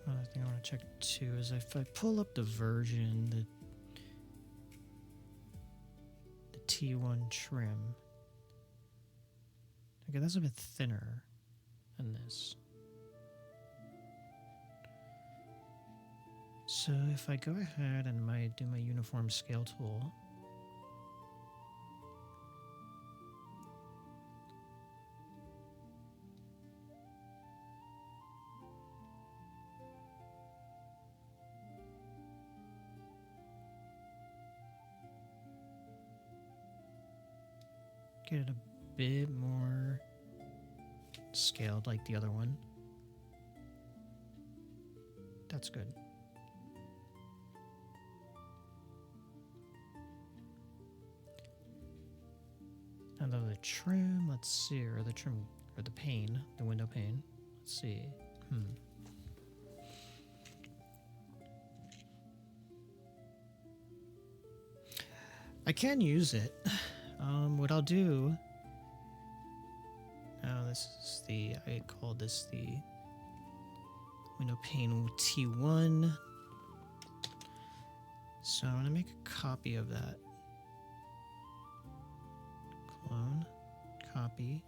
Another thing I want to check too is if I pull up the version, the T1 trim. Okay, that's a bit thinner than this. So if I go ahead and do my uniform scale tool, get it a bit more scaled like the other one. That's good. Now the trim, let's see, or the trim, or the pane, the window pane. Let's see. I can use it. What I'll do. Now this is I call this the window pane T1. So I'm gonna make a copy of that. Clone, copy.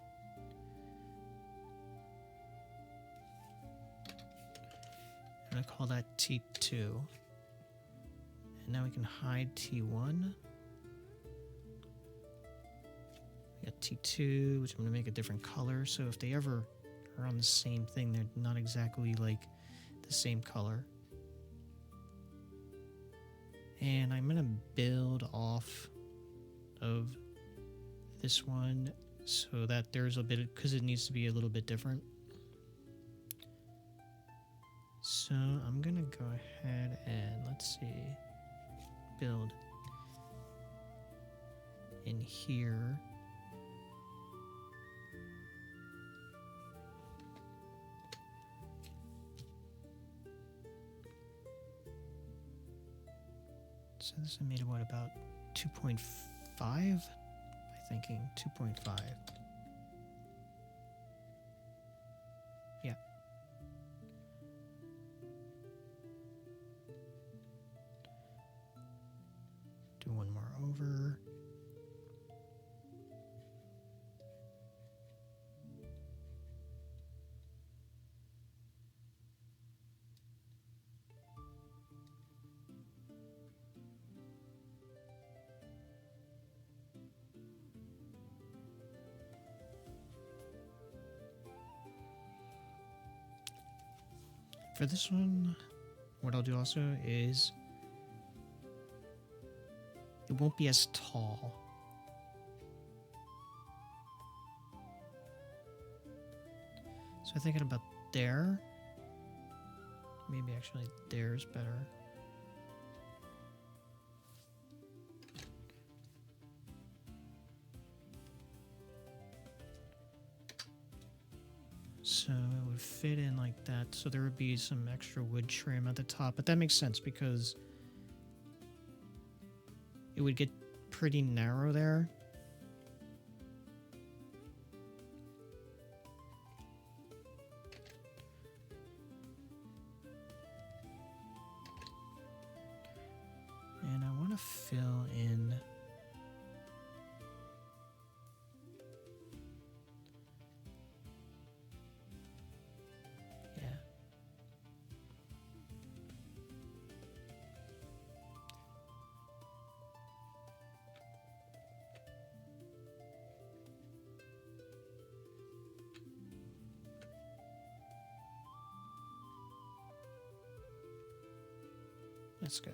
I'm gonna call that T2. And now we can hide T1. We got T2, which I'm going to make a different color. So if they ever are on the same thing, they're not exactly like the same color. And I'm going to build off of this one so that there's a bit, because it needs to be a little bit different. So I'm going to go ahead and let's see, build in here. So this I made what, about 2.5? I'm thinking 2.5. Yeah. Do one more over. For this one, what I'll do also is it won't be as tall. So I'm thinking about there. Maybe actually there's better. So it would fit in like that. So there would be some extra wood trim at the top. But that makes sense because it would get pretty narrow there. And I want to fill in that's good.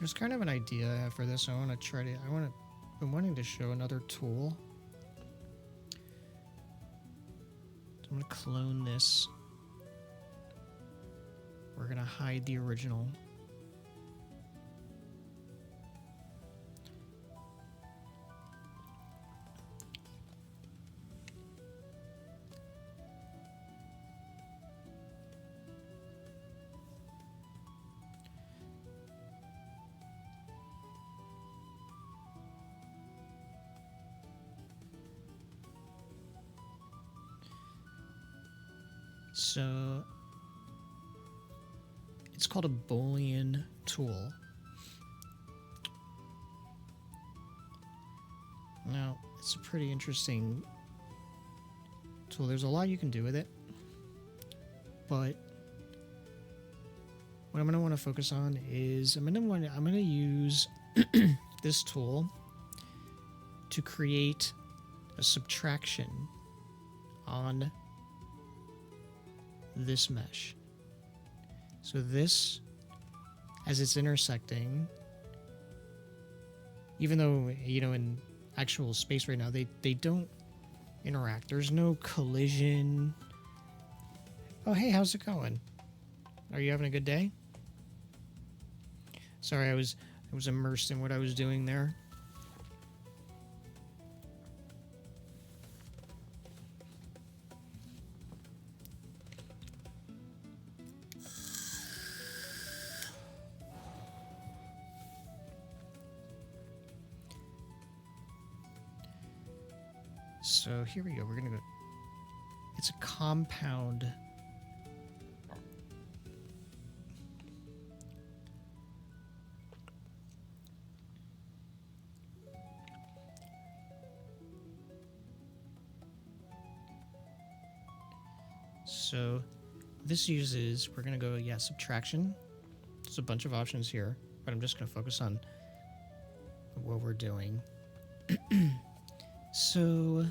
There's kind of an idea I have for this. I'm wanting to show another tool. So I'm going to clone this. We're going to hide the original. So it's called a Boolean tool. Now, it's a pretty interesting tool. There's a lot you can do with it, but what I'm going to want to focus on is I'm going to use this tool to create a subtraction on this mesh. So this, as it's intersecting, even though, you know, in actual space right now, they don't interact. There's no collision. Oh, hey, how's it going? Are you having a good day? Sorry, I was immersed in what I was doing there. So here we go. We're going to go. It's a compound. So this uses, we're going to go, yeah, subtraction. There's a bunch of options here, but I'm just going to focus on what we're doing. So,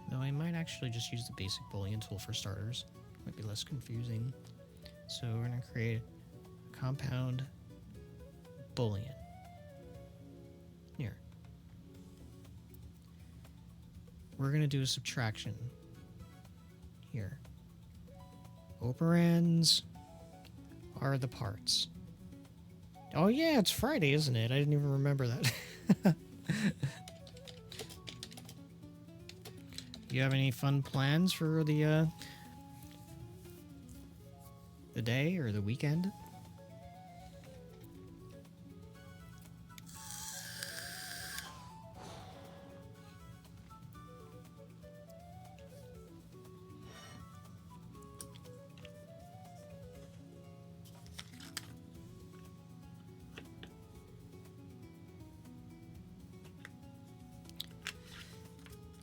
though I might actually just use the basic Boolean tool for starters. Might be less confusing. So we're going to create a compound Boolean. Here. We're going to do a subtraction. Here. Operands are the parts. Oh yeah, it's Friday, isn't it? I didn't even remember that. You have any fun plans for the day or the weekend?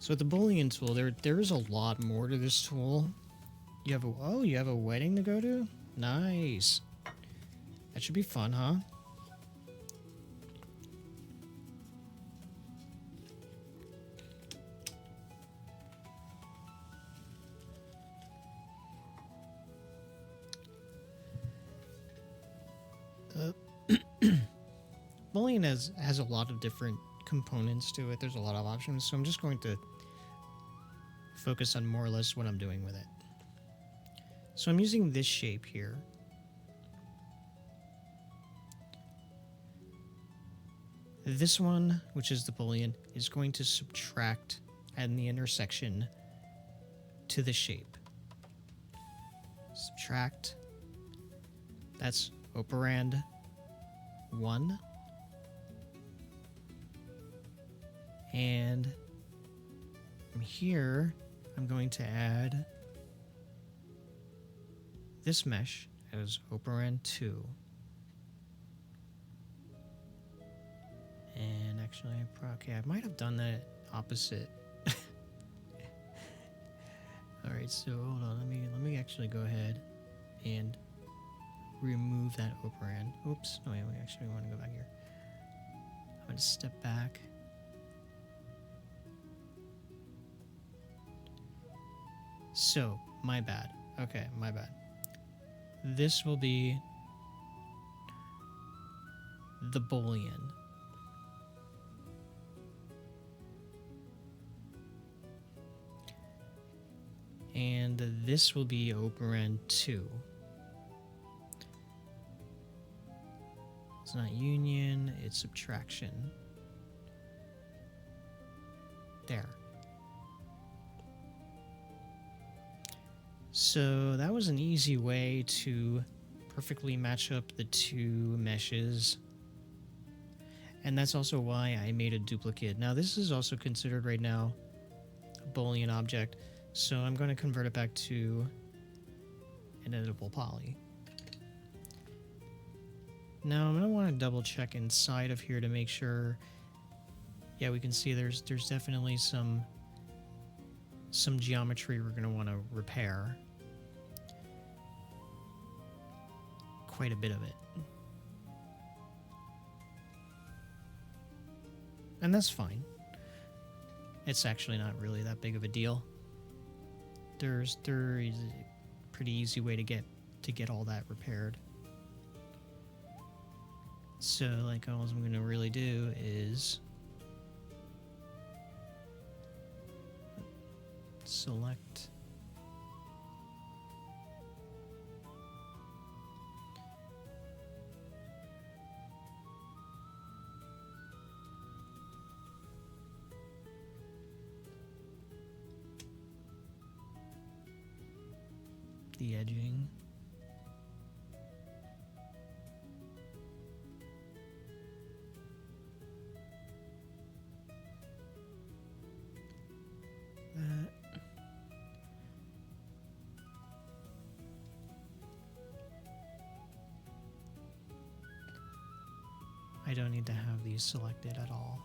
So with the Boolean tool, there's a lot more to this tool. You have a wedding to go to? Nice. That should be fun, huh? Boolean has a lot of different components to it. There's a lot of options, so I'm just going to focus on more or less what I'm doing with it. So I'm using this shape here. This one, which is the Boolean, is going to subtract at the intersection to the shape. Subtract. That's operand 1. And from here, I'm going to add this mesh as operand 2. And actually, okay, I might have done that opposite. All right, so hold on. Let me actually go ahead and remove that operand. Oops. No, wait, we actually want to go back here. I'm going to step back. So, my bad. Okay, my bad. This will be the Boolean. And this will be operand 2. It's not union, it's subtraction. There. So that was an easy way to perfectly match up the two meshes. And that's also why I made a duplicate. Now this is also considered right now a Boolean object. So I'm going to convert it back to an editable poly. Now I'm going to want to double check inside of here to make sure. Yeah, we can see there's definitely some geometry we're going to want to repair. Quite a bit of it. And that's fine. It's actually not really that big of a deal. There is a pretty easy way to get all that repaired. So like all I'm going to really do is select the edging. That. I don't need to have these selected at all.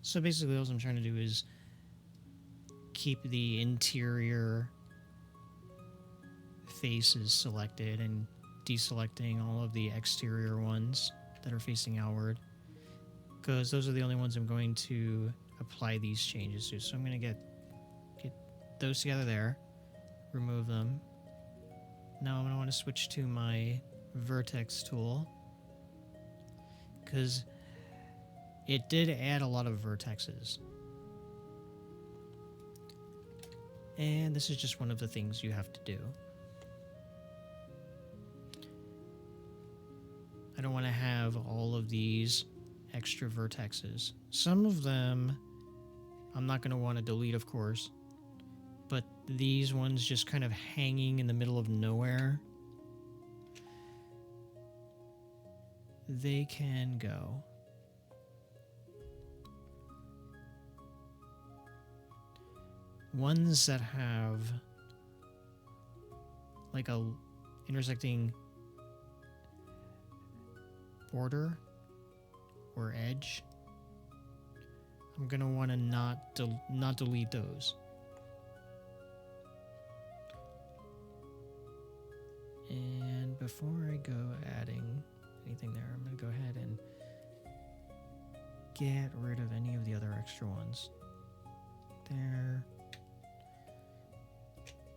So basically all I'm trying to do is keep the interior faces selected and deselecting all of the exterior ones that are facing outward, because those are the only ones I'm going to apply these changes to. So I'm going to get those together there, remove them. Now I'm going to want to switch to my vertex tool, because it did add a lot of vertexes. And this is just one of the things you have to do. I don't want to have all of these extra vertexes. Some of them I'm not going to want to delete, of course, but these ones just kind of hanging in the middle of nowhere, they can go. Ones that have like a intersecting border or edge, I'm gonna want to not delete those. And before I go adding anything there, I'm gonna go ahead and get rid of any of the other extra ones. There.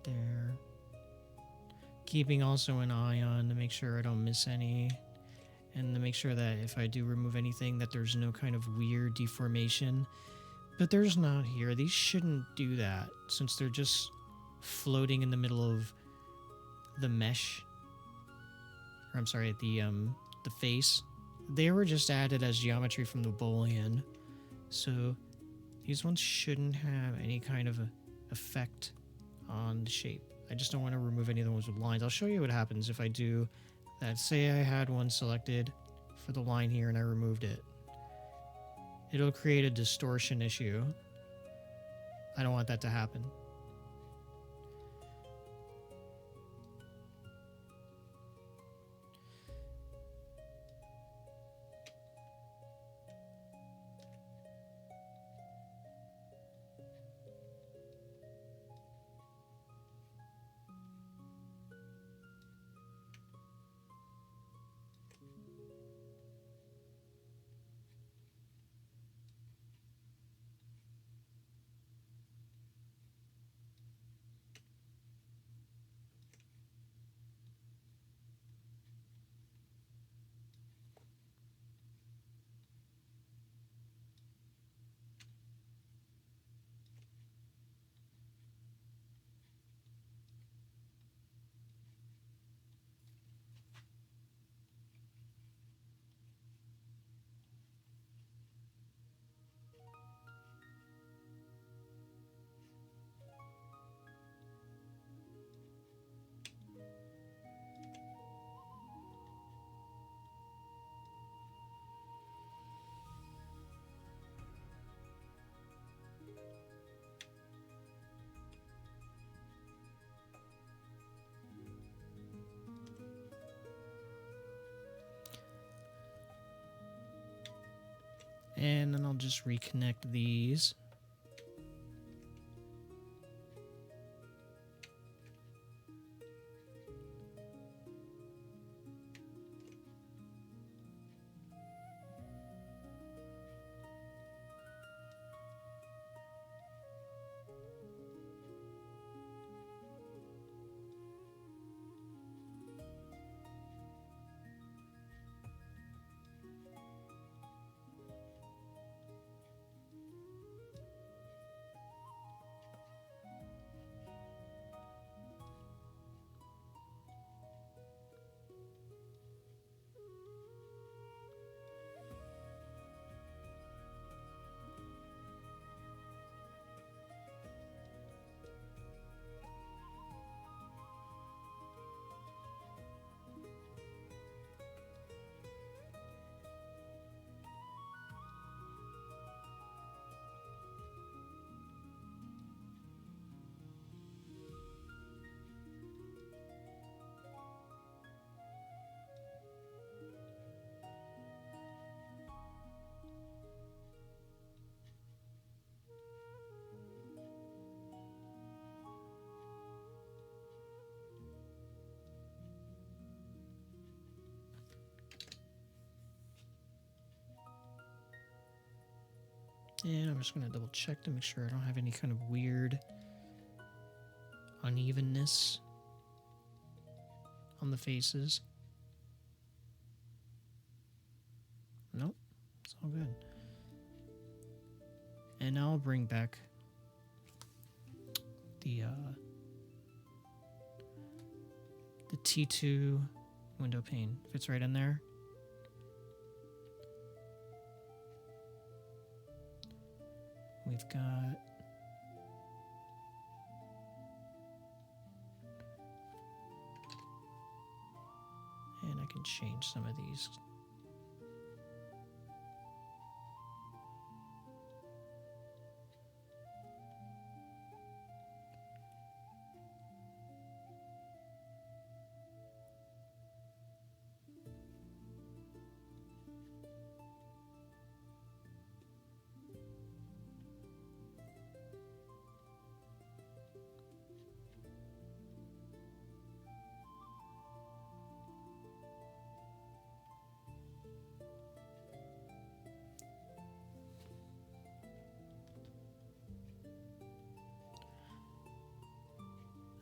There. Keeping also an eye on to make sure I don't miss any, and to make sure that if I do remove anything that there's no kind of weird deformation. But there's not here. These shouldn't do that since they're just floating in the middle of the mesh. Or I'm sorry, the face. They were just added as geometry from the Boolean. So these ones shouldn't have any kind of effect on the shape. I just don't want to remove any of the ones with lines. I'll show you what happens if I do that. Say I had one selected for the line here and I removed it. It'll create a distortion issue. I don't want that to happen. And then I'll just reconnect these. And I'm just going to double check to make sure I don't have any kind of weird unevenness on the faces. Nope, it's all good. And now I'll bring back the T2 window pane. Fits right in there. We've got and I can change some of these.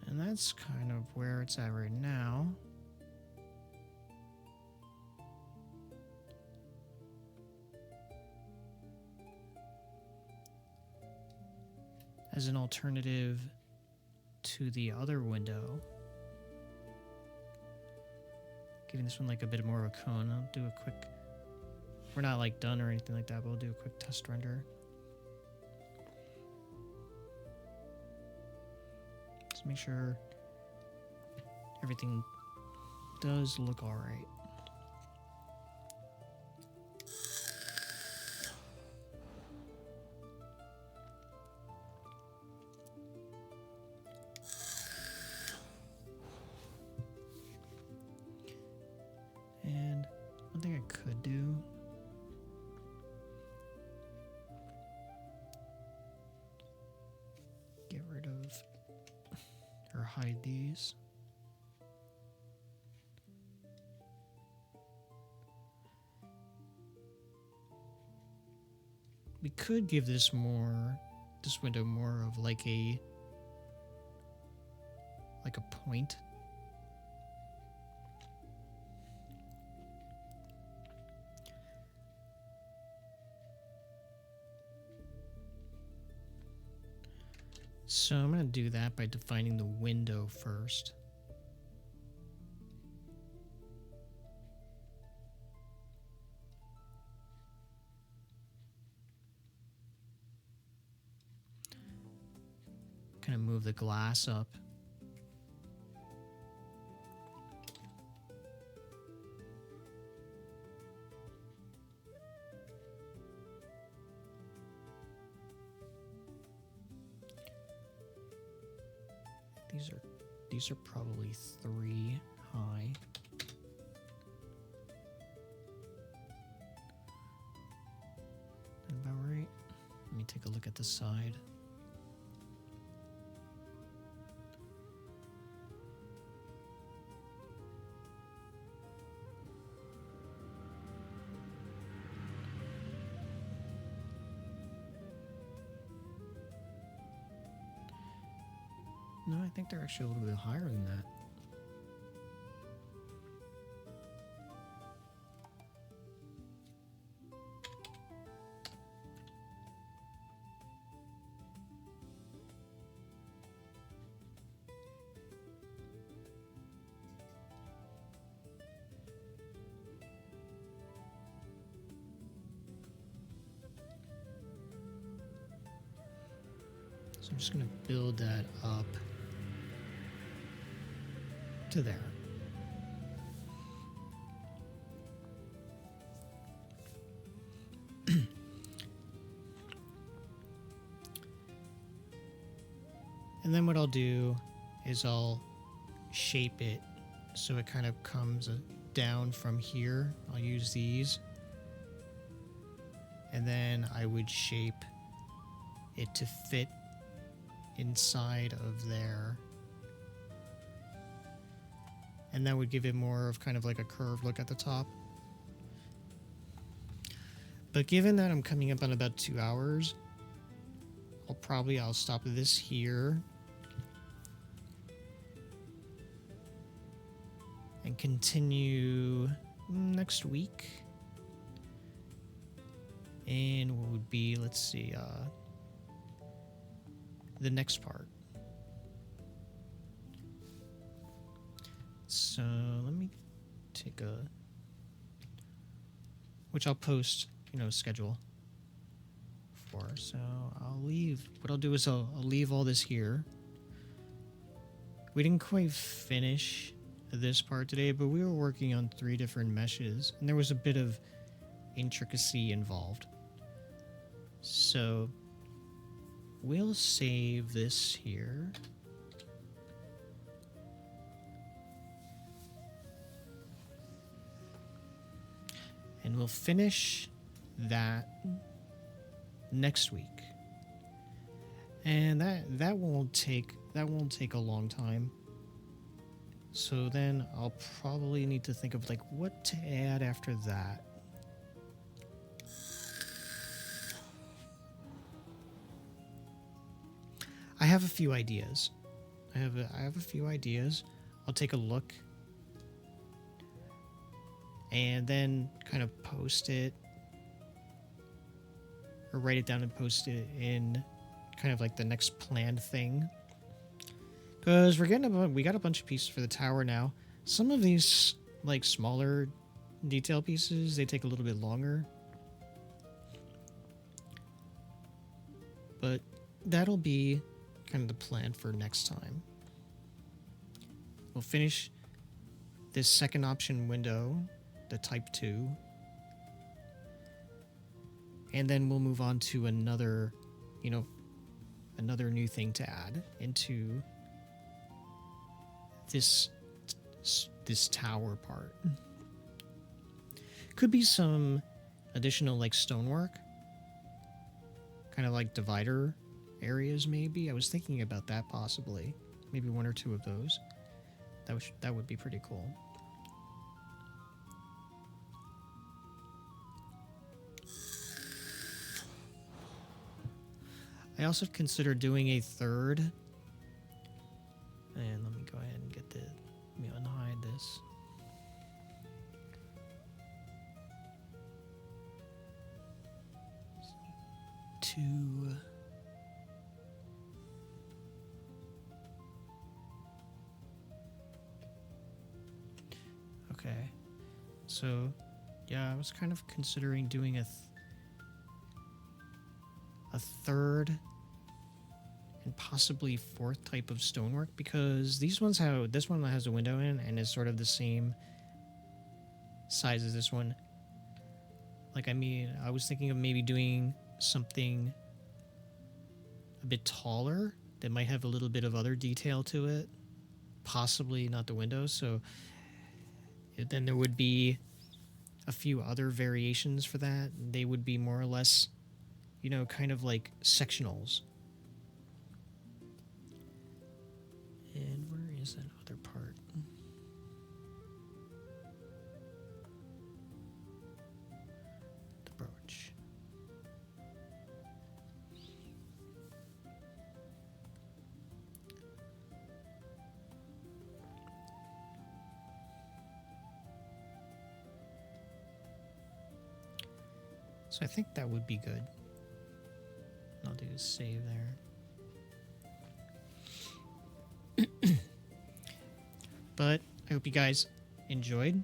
And that's kind of where it's at right now. As an alternative to the other window, giving this one like a bit more of a cone. I'll do a quick, we're not like done or anything like that, but we'll do a quick test render. Just make sure everything does look all right. And one thing I could do, get rid of or hide these. We could give this window more of like a point. So I'm going to do that by defining the window first. Kind of move the glass up. These are probably 3 high. take a look at the side. No, I think they're actually a little bit higher than that. So I'm just going to build that up to there. And then what I'll do is I'll shape it so it kind of comes down from here. I'll use these. And then I would shape it to fit inside of there. And that would give it more of kind of like a curved look at the top. But given that I'm coming up on about 2 hours, I'll stop this here and continue next week. And what would be, let's see, the next part. So let me take a, which I'll post, schedule for. So what I'll do is I'll leave all this here. We didn't quite finish this part today, but we were working on 3 different meshes, and there was a bit of intricacy involved. So we'll save this here. And we'll finish that next week. And that won't take a long time. So then I'll probably need to think of like what to add after that. I have a few ideas. I have a few ideas. I'll take a look and then kind of post it or write it down and post it in kind of like the next planned thing. Because we got a bunch of pieces for the tower now. Some of these like smaller detail pieces, they take a little bit longer. But that'll be kind of the plan for next time. We'll finish this second option window, the type 2. And then we'll move on to another new thing to add into this tower part. Could be some additional like stonework, kind of like divider areas maybe. I was thinking about that possibly. Maybe 1 or 2 of those. That would be pretty cool. I also considered doing a third. And let me go ahead and let me unhide this. Two. Okay. So, yeah, I was kind of considering doing a third and possibly 4th type of stonework, because this one has a window in and is sort of the same size as this one. Like, I mean, I was thinking of maybe doing something a bit taller that might have a little bit of other detail to it, possibly not the windows. So then there would be a few other variations for that. They would be more or less, you know, kind of like sectionals. And where is that other part? The brooch. So I think that would be good. I'll do a save there. But I hope you guys enjoyed.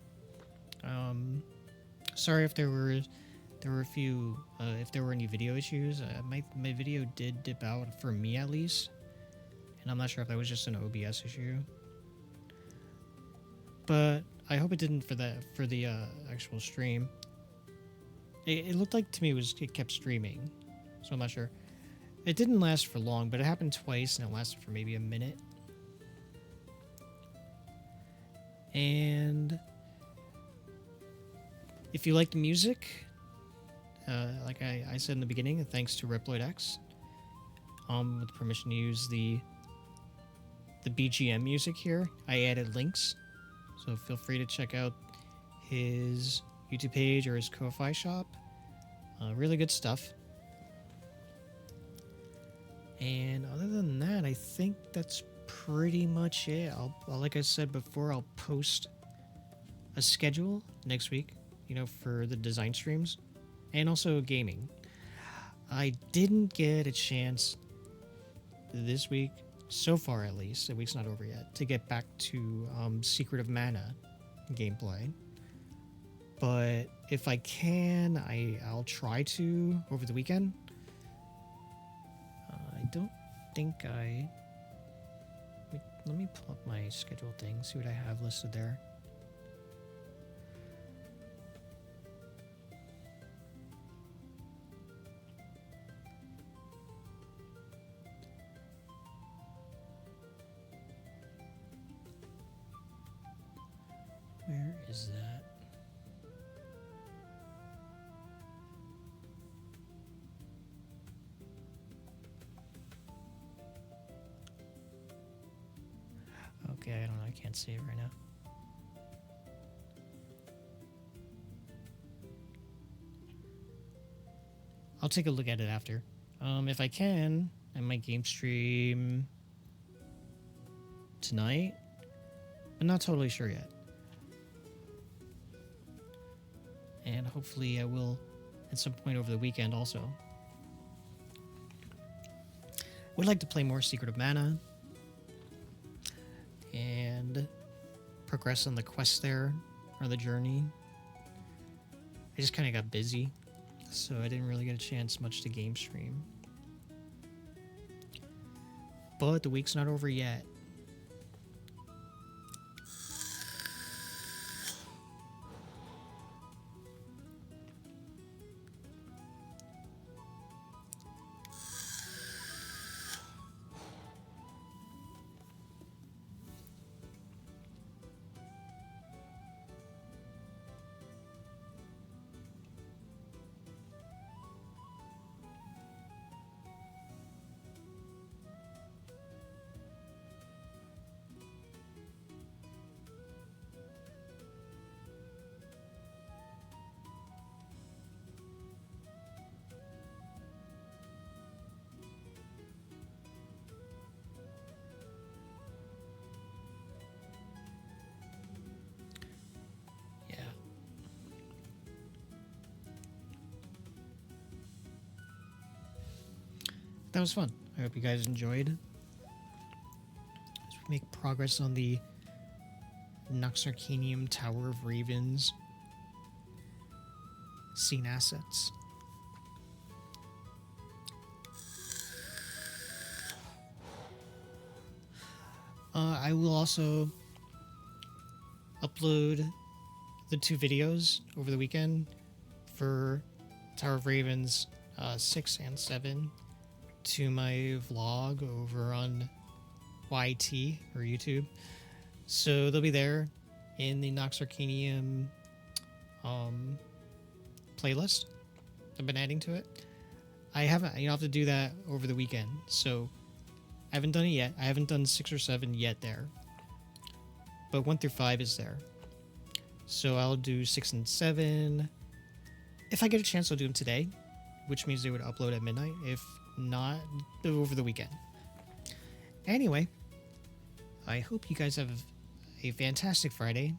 Sorry if there were a few if there were any video issues. My video did dip out for me at least, and I'm not sure if that was just an OBS issue. But I hope it didn't for the actual stream. It looked like to me it kept streaming, so I'm not sure. It didn't last for long, but it happened twice, and it lasted for maybe a minute. And if you like the music, like I said in the beginning, thanks to Reploid X, with permission to use the BGM music here, I added links, so feel free to check out his YouTube page or his Ko-Fi shop. Really good stuff. And other than that, I think that's pretty much it. Like I said before, I'll post a schedule next week, you know, for the design streams and also gaming. I didn't get a chance this week, so far at least, the week's not over yet, to get back to Secret of Mana gameplay. But if I can, I'll try to over the weekend. I don't think let me pull up my schedule thing, see what I have listed there. Where is that? Okay, I don't know. I can't see it right now. I'll take a look at it after. If I can, I might game stream tonight. I'm not totally sure yet. And hopefully I will at some point over the weekend also. Would like to play more Secret of Mana and progress on the quest there, or the journey. I just kind of got busy, so I didn't really get a chance much to game stream. But the week's not over yet. That was fun. I hope you guys enjoyed. As we make progress on the Nox Arcanium Tower of Ravens scene assets. I will also upload the 2 videos over the weekend for Tower of Ravens 6 and 7 to my vlog over on YT or YouTube. So they'll be there in the Nox Arcanium playlist I've been adding to it. I haven't. I'll have to do that over the weekend. So I haven't done it yet. I haven't done 6 or 7 yet there. But 1 through 5 is there. So I'll do 6 and 7. If I get a chance, I'll do them today, which means they would upload at midnight. If not, over the weekend. Anyway, I hope you guys have a fantastic Friday,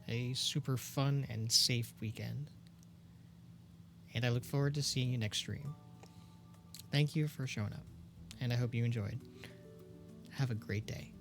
a super fun and safe weekend. And I look forward to seeing you next stream. Thank you for showing up, and I hope you enjoyed. Have a great day.